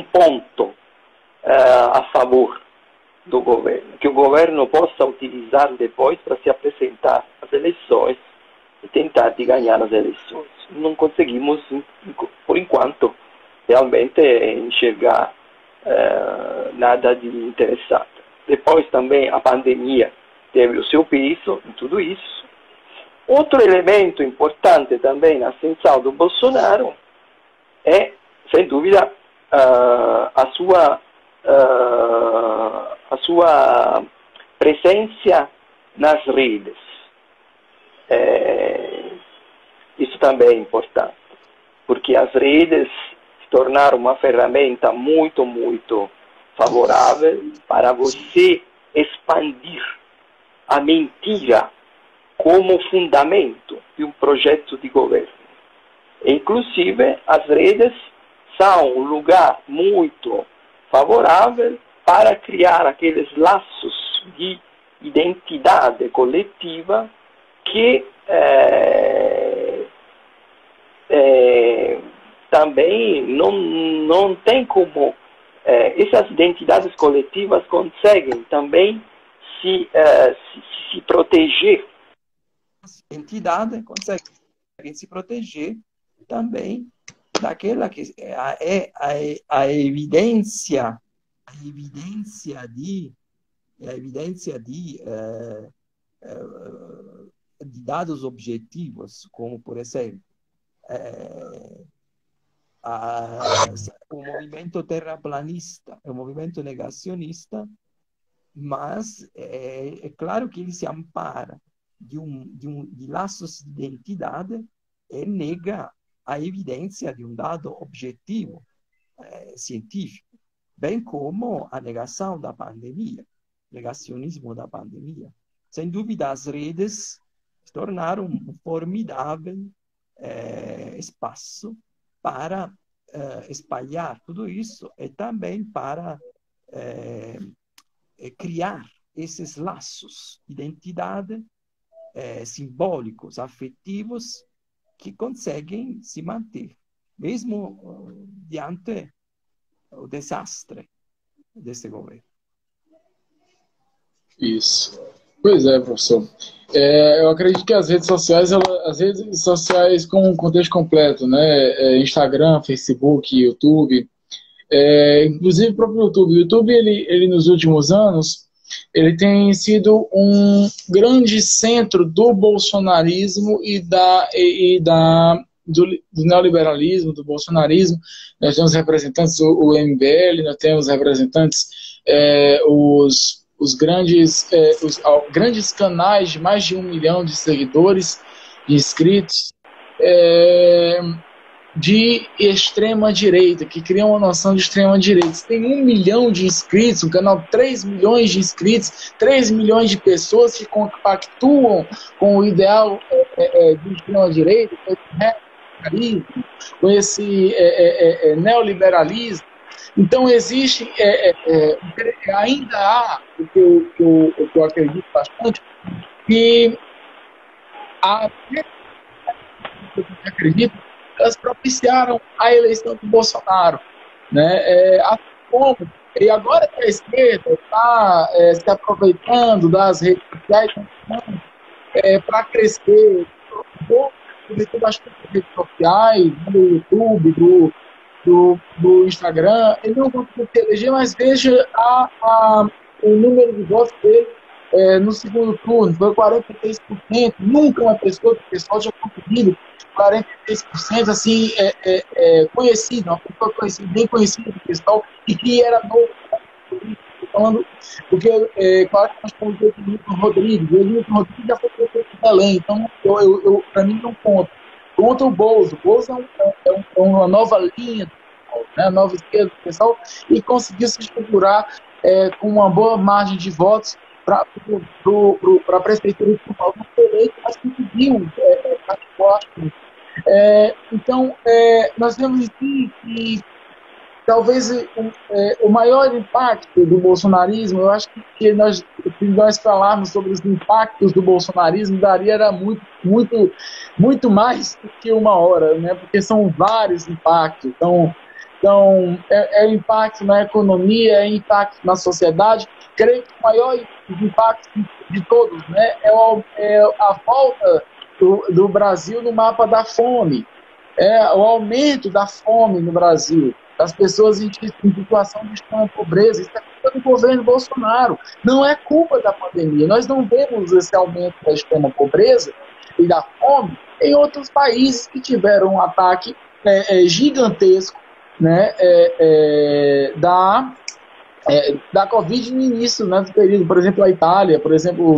ponto a favor do governo, que o governo possa utilizar depois para se apresentar às eleições e tentar de ganhar as eleições. Não conseguimos, por enquanto, realmente enxergar nada de interessante. Depois também a pandemia teve o seu peso em tudo isso. Outro elemento importante também na ascensão do Bolsonaro é, sem dúvida, a sua presença nas redes. Isso também é importante, porque as redes se tornaram uma ferramenta muito, muito favorável para você expandir a mentira como fundamento de um projeto de governo. Inclusive, as redes são um lugar muito favorável para criar aqueles laços de identidade coletiva que também não tem como essas identidades coletivas conseguem também se proteger. As entidades conseguem se proteger também daquela que é a evidência de dados objetivos, como, por exemplo, o movimento terraplanista, o movimento negacionista, mas é claro que ele se ampara de laços de identidade e nega a evidência de um dado objetivo científico, bem como a negação da pandemia, negacionismo da pandemia. Sem dúvida, as redes se tornaram um formidável espaço para espalhar tudo isso e também para criar esses laços de identidade simbólicos, afetivos, que conseguem se manter, mesmo diante do desastre desse governo. Isso. Pois é, professor. Eu acredito que as redes sociais com um contexto completo, né? Instagram, Facebook, YouTube, inclusive o próprio YouTube. O YouTube, ele nos últimos anos, ele tem sido um grande centro do bolsonarismo do neoliberalismo, do bolsonarismo. Nós temos representantes do MBL, nós temos representantes, os grandes canais de mais de 1 milhão de seguidores, de inscritos, de extrema-direita, que criam uma noção de extrema-direita. Se tem 1 milhão de inscritos, um canal 3 milhões de inscritos, 3 milhões de pessoas que compactuam com o ideal de extrema-direita, com esse neoliberalismo. Então, existe, ainda há, o que eu acredito bastante, que elas propiciaram a eleição do Bolsonaro, né? E agora que a esquerda está se aproveitando das redes sociais para crescer, bastante redes sociais, do YouTube, do Instagram, ele não conseguiu se eleger, mas veja o número de votos dele no segundo turno, foi 43%, nunca uma pessoa do pessoal tinha conseguido 43%, assim, conhecido, uma pessoa conhecida, bem conhecida do pessoal, e que era novo, falando, porque, claro que nós temos o Edmilson Rodrigues já foi prefeito de Belém, então, para mim não conta. Contra o Bozo. O Bozo é uma nova linha, né, nova esquerda do pessoal, e conseguiu se estruturar com uma boa margem de votos para a prefeitura de São Paulo. Não foi eleito, mas conseguiu então, nós vemos aqui que talvez o maior impacto do bolsonarismo, eu acho que se nós falarmos sobre os impactos do bolsonarismo, era muito mais do que 1 hora, né? Porque são vários impactos. Então impacto na economia, é impacto na sociedade. Creio que o maior impacto de todos, né, é a volta do Brasil no mapa da fome, o aumento da fome no Brasil, das pessoas em situação de extrema pobreza. Isso é culpa do governo Bolsonaro, não é culpa da pandemia. Nós não vemos esse aumento da extrema pobreza e da fome em outros países que tiveram um ataque gigantesco, né, da Covid no início, né, do período. Por exemplo, a Itália, por exemplo,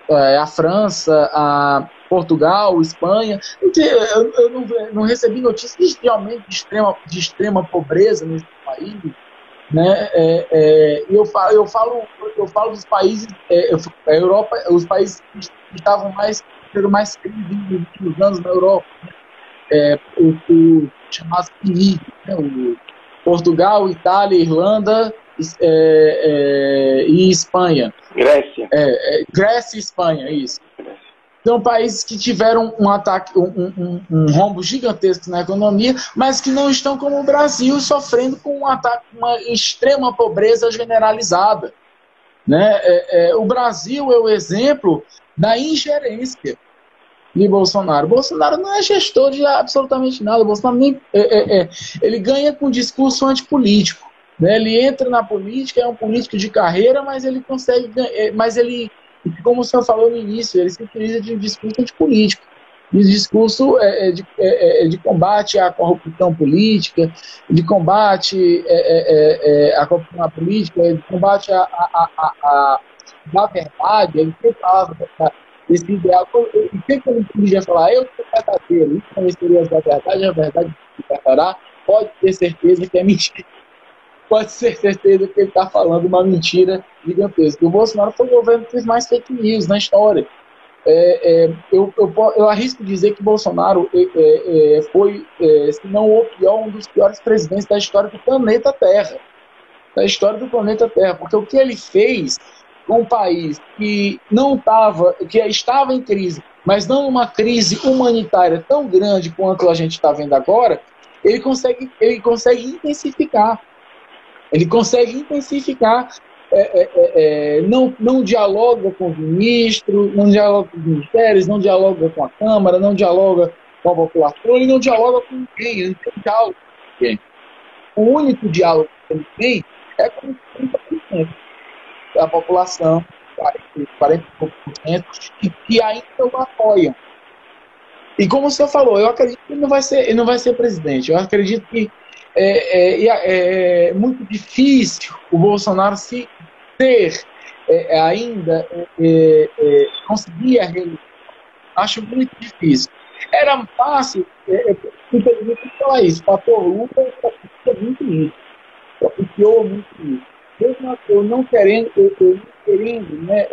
a França, a Portugal, Espanha. Eu não recebi notícias realmente de extrema pobreza nesse país, né? Eu falo dos países, a Europa, os países que estavam mais crise nos últimos anos na Europa, o chamado PNID, né? O Portugal, Itália, Irlanda e Espanha. Grécia. Grécia e Espanha, isso. São países que tiveram um ataque, um rombo gigantesco na economia, mas que não estão como o Brasil, sofrendo com um ataque, uma extrema pobreza generalizada, né? O Brasil é o exemplo da ingerência de Bolsonaro. Bolsonaro não é gestor de absolutamente nada. Bolsonaro ele ganha com discurso antipolítico, né? Ele entra na política, é um político de carreira, mas ele consegue, como o senhor falou no início, ele se utiliza de um discurso antipolítico, de discurso de combate à corrupção política, de combate à corrupção política, de combate à verdade. Ele sempre falava desse ideal, e sempre ele podia falar: eu sou verdadeiro, isso não seria a verdade se libertará. Pode ter certeza que é mentira. Pode ser certeza que ele está falando uma mentira gigantesca. O Bolsonaro foi o governo que fez mais fake news na história. Eu arrisco dizer que Bolsonaro foi, se não o pior, um dos piores presidentes da história do planeta Terra. Porque o que ele fez com um país que estava em crise, mas não uma crise humanitária tão grande quanto a gente está vendo agora, ele consegue intensificar. Ele consegue intensificar, não dialoga com o ministro, não dialoga com os ministérios, não dialoga com a Câmara, não dialoga com a população, ele não dialoga com ninguém, ele não tem diálogo com ninguém. O único diálogo que ele tem é com 30% da população, 40%, que ainda o apoiam. E como o senhor falou, eu acredito que ele não vai ser presidente. Eu acredito que é muito difícil o Bolsonaro se ter ainda conseguir a reeleição. Acho muito difícil. Era fácil, infelizmente, falar isso. O fator Lula propiciou muito isso. Propiciou muito isso. Mesmo eu não querendo, né,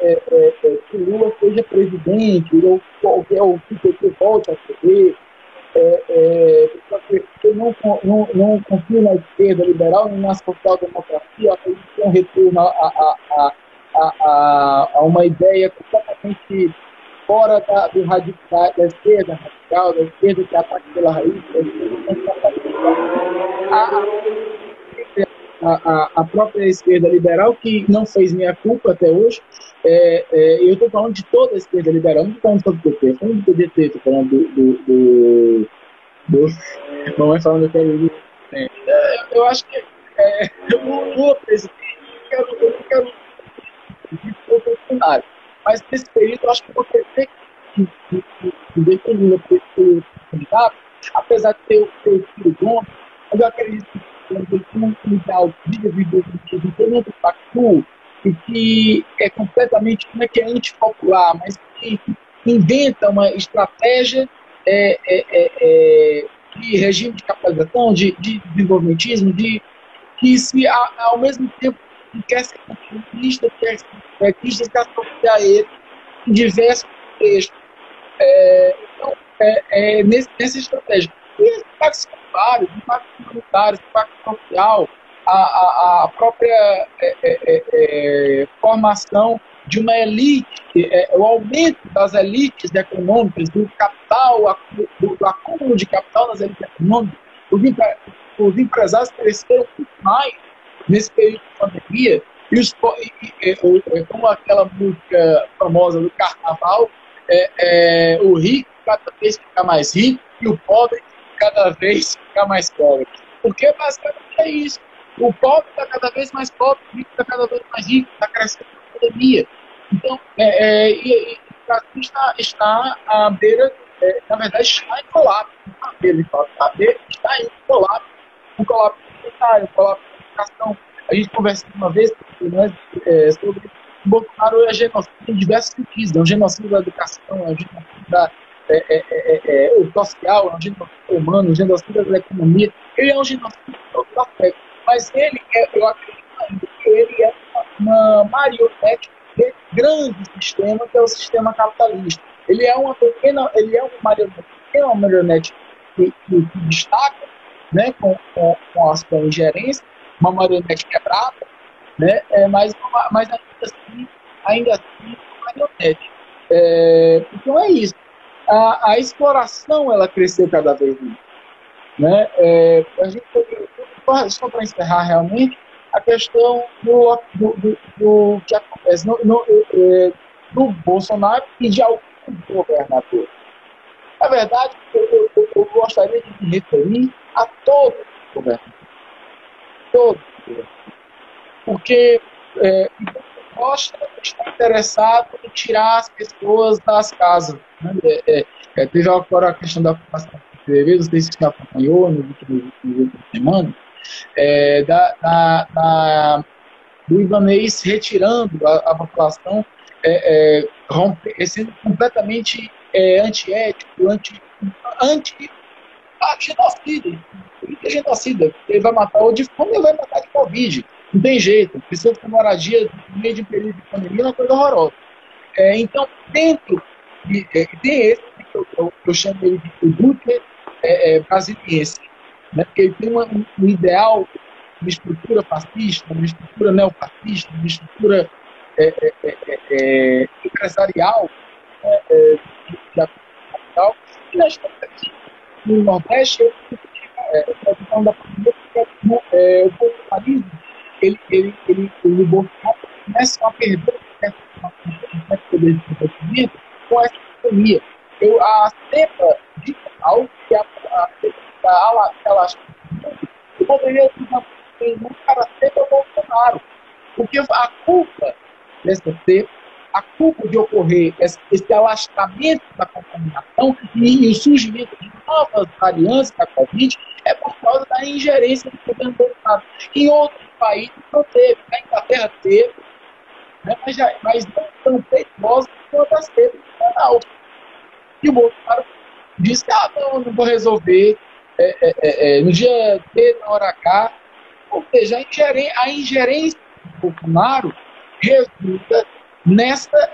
que Lula seja presidente, ou que o PT volte a ser, eu não confio na esquerda liberal nem na social-democracia, acredito que é um retorno a uma ideia completamente fora do radical, da esquerda radical, da esquerda que ataca pela raiz, da esquerda que ataca a própria esquerda liberal, que não fez minha culpa até hoje. Eu estou falando de toda a esquerda liberal, não estou falando só do PT, estou falando do PDT, estou falando do mamãe falando que eu acho que o Lula presidente, eu não quero o funcionário, mas nesse período eu acho que você tem que ver que o Lula foi candidato, apesar de ter o filho bom, mas eu acredito que ele tem um ideal de vida que muito pactuo e que é completamente, como é que é, antipopular, mas que inventa uma estratégia de regime de capitalização, de desenvolvimentismo, que se ao mesmo tempo que quer ser comunista, quer se associar a ele em diversos contextos. Então, nessa estratégia. E os impactos secundários, impactos humanitários, impacto social, a própria formação de uma elite, o aumento das elites econômicas, do capital, do acúmulo de capital nas elites econômicas. Os empresários cresceram muito mais nesse período de pandemia, como aquela música famosa do Carnaval, o rico cada vez fica mais rico e o pobre cada vez fica mais pobre. Porque basicamente é isso. O pobre está cada vez mais pobre, o rico está cada vez mais rico, está crescendo na pandemia. Então, o Brasil está à beira, na verdade, está em colapso. Está em colapso. Um colapso sanitário, um colapso da educação. A gente conversou uma vez sobre o Bolsonaro é genocídio em diversos sentidos. É um genocídio da educação, é um genocídio o social, é um genocídio humano, um genocídio da economia. Ele é um genocídio de todos os aspectos. Mas eu acredito ainda que ele é uma marionete desse grande sistema, que é o sistema capitalista. Ele é uma marionete que destaca, né, com a sua ingerência, uma marionete quebrada, né, mas ainda assim uma marionete. Então é isso. A exploração ela cresceu cada vez mais. Né? Só para encerrar realmente, a questão do que acontece do Bolsonaro e de alguns governadores. Na verdade, eu gostaria de me referir a todos os governadores. Todos os governadores. Porque o Costa está interessado em tirar as pessoas das casas. Né? Teve agora a questão da ocupação de TV, não sei se você acompanhou nas últimas semanas, do Ibanez retirando a população, sendo completamente antiético, genocida. Ele vai matar ou de fome ou vai matar de Covid. Não tem jeito. Pessoas com moradia no meio de um período de pandemia é uma coisa horrorosa. Então, dentro tem esse que eu chamo ele de produto brasiliense, né? Porque ele tem um ideal, uma estrutura fascista, uma estrutura neofascista, uma estrutura empresarial da capital, e nós estamos aqui no Nordeste, a questão da pandemia, o bolsonarismo, o Bolsonaro começa a perder o poder de investimento com essa pandemia. A cepa digital, que é a cepa da alastramentos, eu poderia usar para a cepa Bolsonaro, porque a culpa dessa cepa, a culpa de ocorrer esse alastramento da contaminação e o surgimento de novas variantes da Covid é por causa da ingerência do governo Bolsonaro. Em outros países não teve, na Inglaterra teve, né, mas não tão perigosa quanto a cepa nacional. E o Bolsonaro disse que não vou resolver no dia T, na hora H. Ou seja, a ingerência do Bolsonaro resulta nessa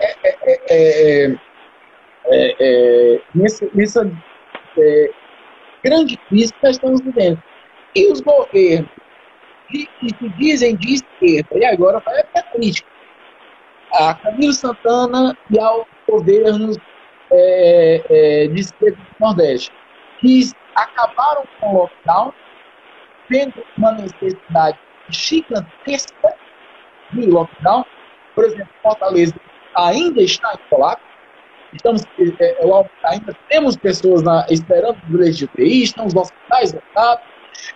grande crise que nós estamos vivendo. E os governos que se dizem de esquerda, e agora vai a crítica, a Camilo Santana e aos governos de esquerda do Nordeste, que acabaram com o lockdown, tendo uma necessidade gigantesca de lockdown. Por exemplo, Fortaleza ainda está em colapso. Ainda temos pessoas esperando o bilhete de UTI, estão os hospitais lotados.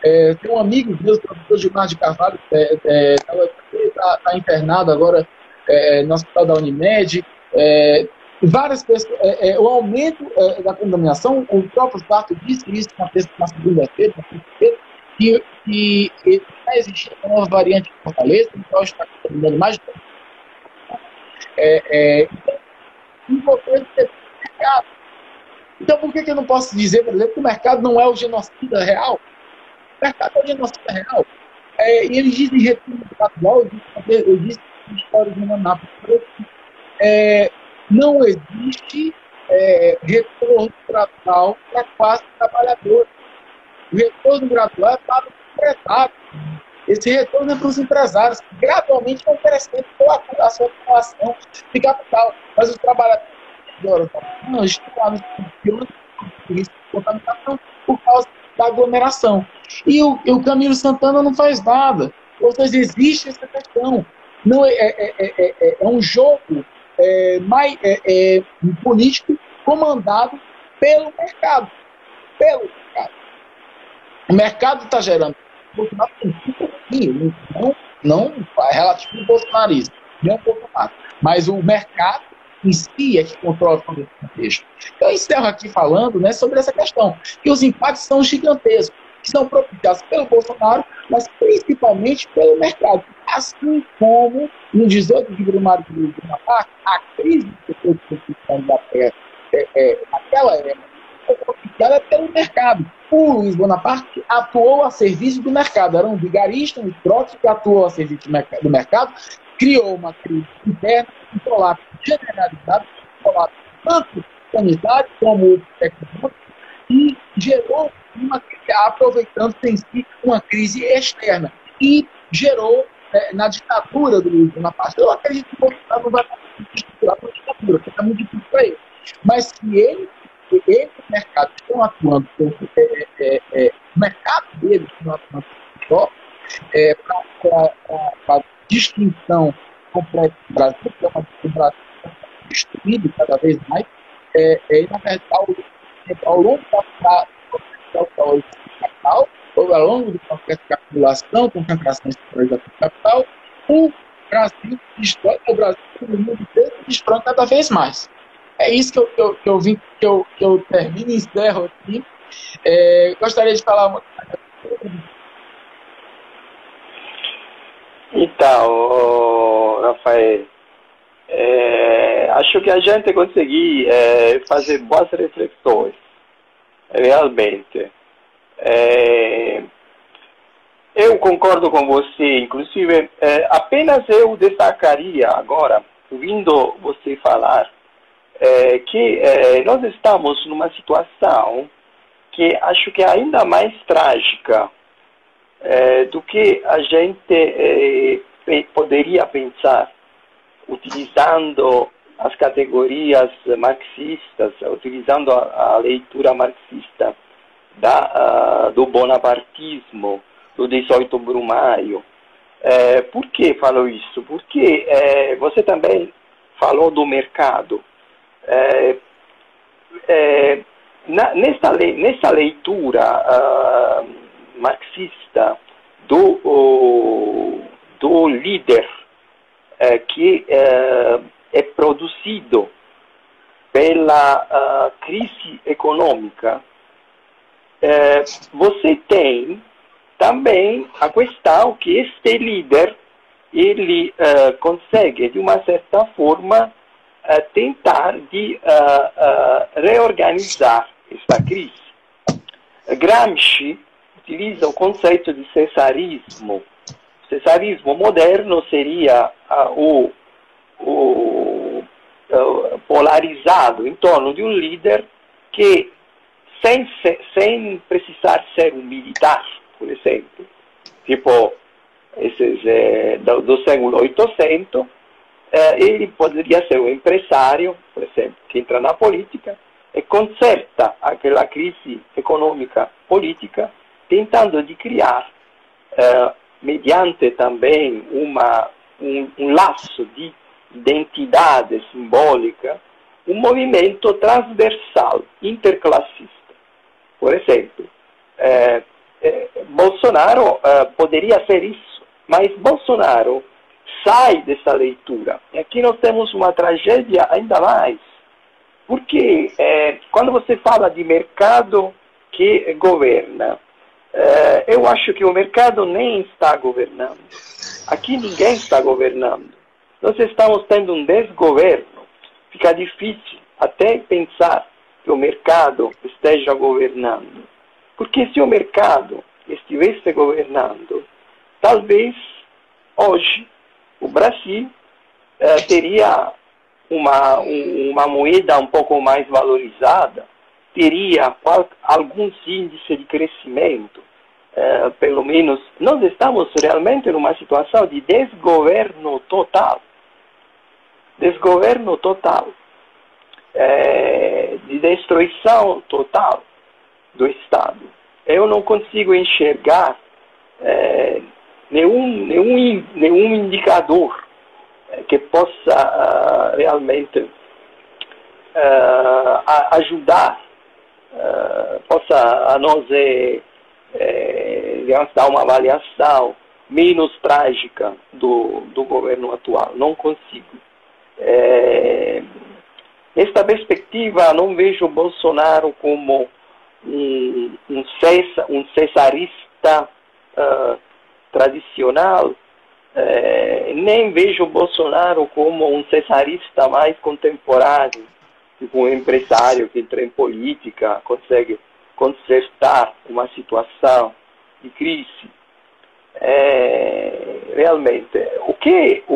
Tem um amigo meu, o professor Gilmar de Carvalho, está internado agora no hospital da Unimed. Várias pessoas, o aumento da contaminação, o próprio Sarto disse isso na segunda-feira, que está existindo uma nova variante de Fortaleza, então está contaminando mais de mercado. Então, por que eu não posso dizer, por exemplo, que o mercado não é o genocida real? O mercado é o genocida real. E eles dizem retorno natural, eu disse na história de Manaus, não existe retorno gradual para a classe trabalhadora. O retorno gradual é para os empresários. Esse retorno é para os empresários, que gradualmente vão crescendo a sua população de capital. Mas os trabalhadores não estão lá no risco de contaminação por causa da aglomeração. E o Camilo Santana não faz nada. Ou seja, existe essa questão. Não é um jogo político comandado pelo mercado. O mercado está gerando. Não relativo ao bolsonarismo, não ao Bolsonaro, mas o mercado em si é que controla todo esse contexto. Então, eu encerro aqui falando, né, sobre essa questão, que os impactos são gigantescos, que são propiciados pelo Bolsonaro, mas principalmente pelo mercado. Assim como no 18 de Brumário do Bonaparte, a crise que foi naquela época foi propiciada pelo mercado. O Luiz Bonaparte atuou a serviço do mercado, era um vigarista, um trote que atuou a serviço do mercado, criou uma crise interna, um colapso generalizado, um colapso tanto sanitário como econômico, e gerou aproveitando-se em si uma crise externa, e gerou na ditadura do Luiz Bonaparte. Eu acredito que o Bolsonaro não vai conseguir estruturar uma ditadura, porque está muito difícil para ele. Mas que ele e o mercado estão atuando, o mercado deles estão atuando só para a distinção completa do Brasil, que é uma Brasil destruído cada vez mais, e na verdade, ao longo da capital, ou ao longo do processo de acumulação, concentração de capital, o Brasil destrói, o Brasil do mundo inteiro destrói cada vez mais. É isso que eu termino e encerro aqui. Gostaria de falar uma coisa. Então, Rafael, acho que a gente conseguiu fazer boas reflexões, realmente. Eu concordo com você, inclusive, apenas eu destacaria agora, ouvindo você falar, que nós estamos numa situação que acho que é ainda mais trágica do que a gente poderia pensar, utilizando as categorias marxistas, utilizando a leitura marxista do bonapartismo, do 18 Brumário. Por que falo isso? Porque você também falou do mercado. Nessa leitura marxista do líder que é produzido pela crise econômica, você tem também a questão que este líder ele consegue, de uma certa forma, tentar de reorganizar esta crise. Gramsci utiliza o conceito de cesarismo. O cesarismo moderno seria o polarizado em torno de um líder que, sem precisar ser um militar, por exemplo, tipo esses do século 800, ele poderia ser um empresário, por exemplo, que entra na política e conserta aquela crise econômica política, tentando de criar, mediante também um laço de identidade simbólica, um movimento transversal, interclassista. Por exemplo, Bolsonaro poderia ser isso, mas Bolsonaro sai dessa leitura. E aqui nós temos uma tragédia ainda mais, porque quando você fala de mercado que governa, eu acho que o mercado nem está governando. Aqui ninguém está governando. Nós estamos tendo um desgoverno. Fica difícil até pensar que o mercado esteja governando. Porque se o mercado estivesse governando, talvez hoje o Brasil teria uma moeda um pouco mais valorizada, teria alguns índices de crescimento, pelo menos. Nós estamos realmente numa situação de desgoverno total. Desgoverno total, de destruição total do Estado. Eu não consigo enxergar nenhum indicador que possa realmente ajudar, possa a nós dar uma avaliação menos trágica do governo atual. Não consigo. Nesta perspectiva, não vejo Bolsonaro como um cesarista tradicional, nem vejo Bolsonaro como um cesarista mais contemporâneo, tipo um empresário que entra em política, consegue consertar uma situação de crise. Realmente, o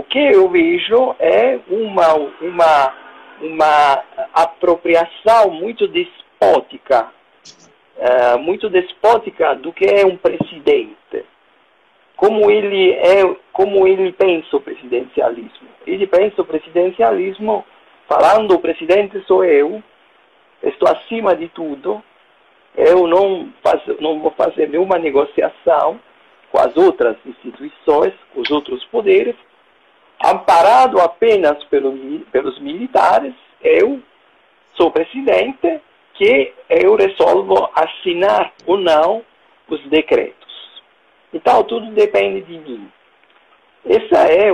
que eu vejo é uma apropriação muito despótica do que é um presidente. Como ele pensa o presidencialismo. Ele pensa o presidencialismo falando: o presidente sou eu, estou acima de tudo, eu não vou fazer nenhuma negociação com as outras instituições, com os outros poderes, amparado apenas pelos militares. Eu sou presidente, que eu resolvo assinar ou não os decretos. Então, tudo depende de mim. Essa é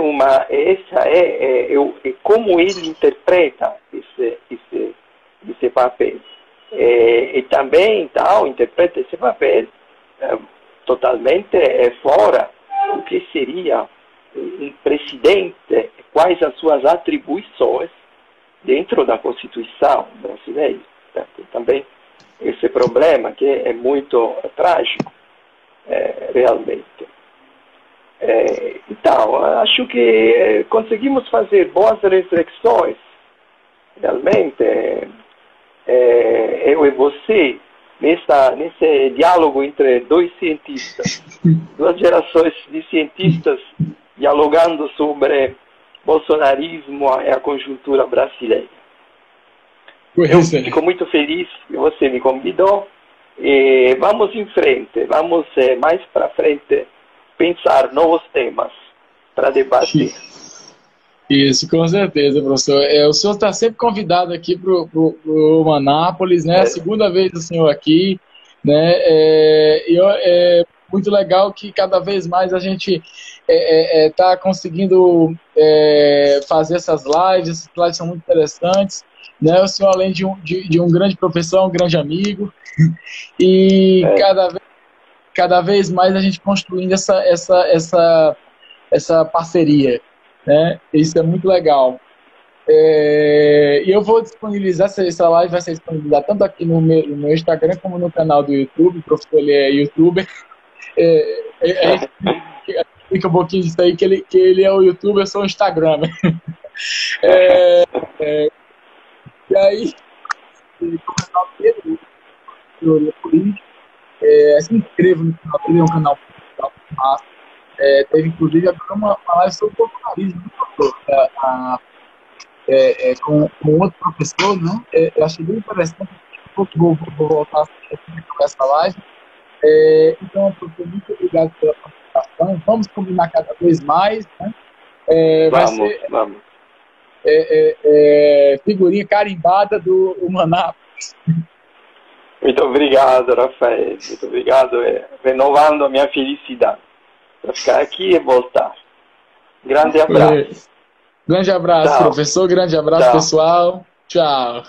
como ele interpreta esse papel. E também, então, interpreta esse papel totalmente fora do que seria um presidente, quais as suas atribuições dentro da Constituição brasileira. Também esse problema que é muito trágico, realmente. Então, acho que conseguimos fazer boas reflexões, realmente, eu e você, nesse diálogo entre dois cientistas, duas gerações de cientistas dialogando sobre bolsonarismo e a conjuntura brasileira. Pois Eu é. fico muito feliz que você me convidou e vamos em frente, vamos mais para frente pensar novos temas para debater. Isso, com certeza, professor. O senhor está sempre convidado aqui para o Manápolis, né? A segunda vez o senhor aqui, né? É muito legal que cada vez mais a gente está conseguindo fazer essas lives são muito interessantes, né? O senhor, além de um grande professor, é um grande amigo, e cada vez mais a gente construindo essa parceria, né? Isso é muito legal. E eu vou disponibilizar, essa live vai ser disponibilizada tanto aqui no meu Instagram como no canal do YouTube. O professor, ele é youtuber. Explica um pouquinho disso aí, que ele é o youtuber, eu sou o Instagram. E aí, o canal dele, Teoria Política, se inscreva no canal dele, é um canal muito massa. Teve, inclusive, agora uma live sobre o bolsonarismo, com outro professor, né? Eu achei bem interessante, vou voltar a essa live. Então, professor, muito obrigado pela participação. Vamos combinar cada vez mais, né? Vamos. Figurinha carimbada do Manápolis. Muito obrigado, Rafael. Muito obrigado. Renovando a minha felicidade para ficar aqui e voltar. Grande abraço. Grande abraço, Tchau. professor. Grande abraço, Tchau. pessoal. Tchau.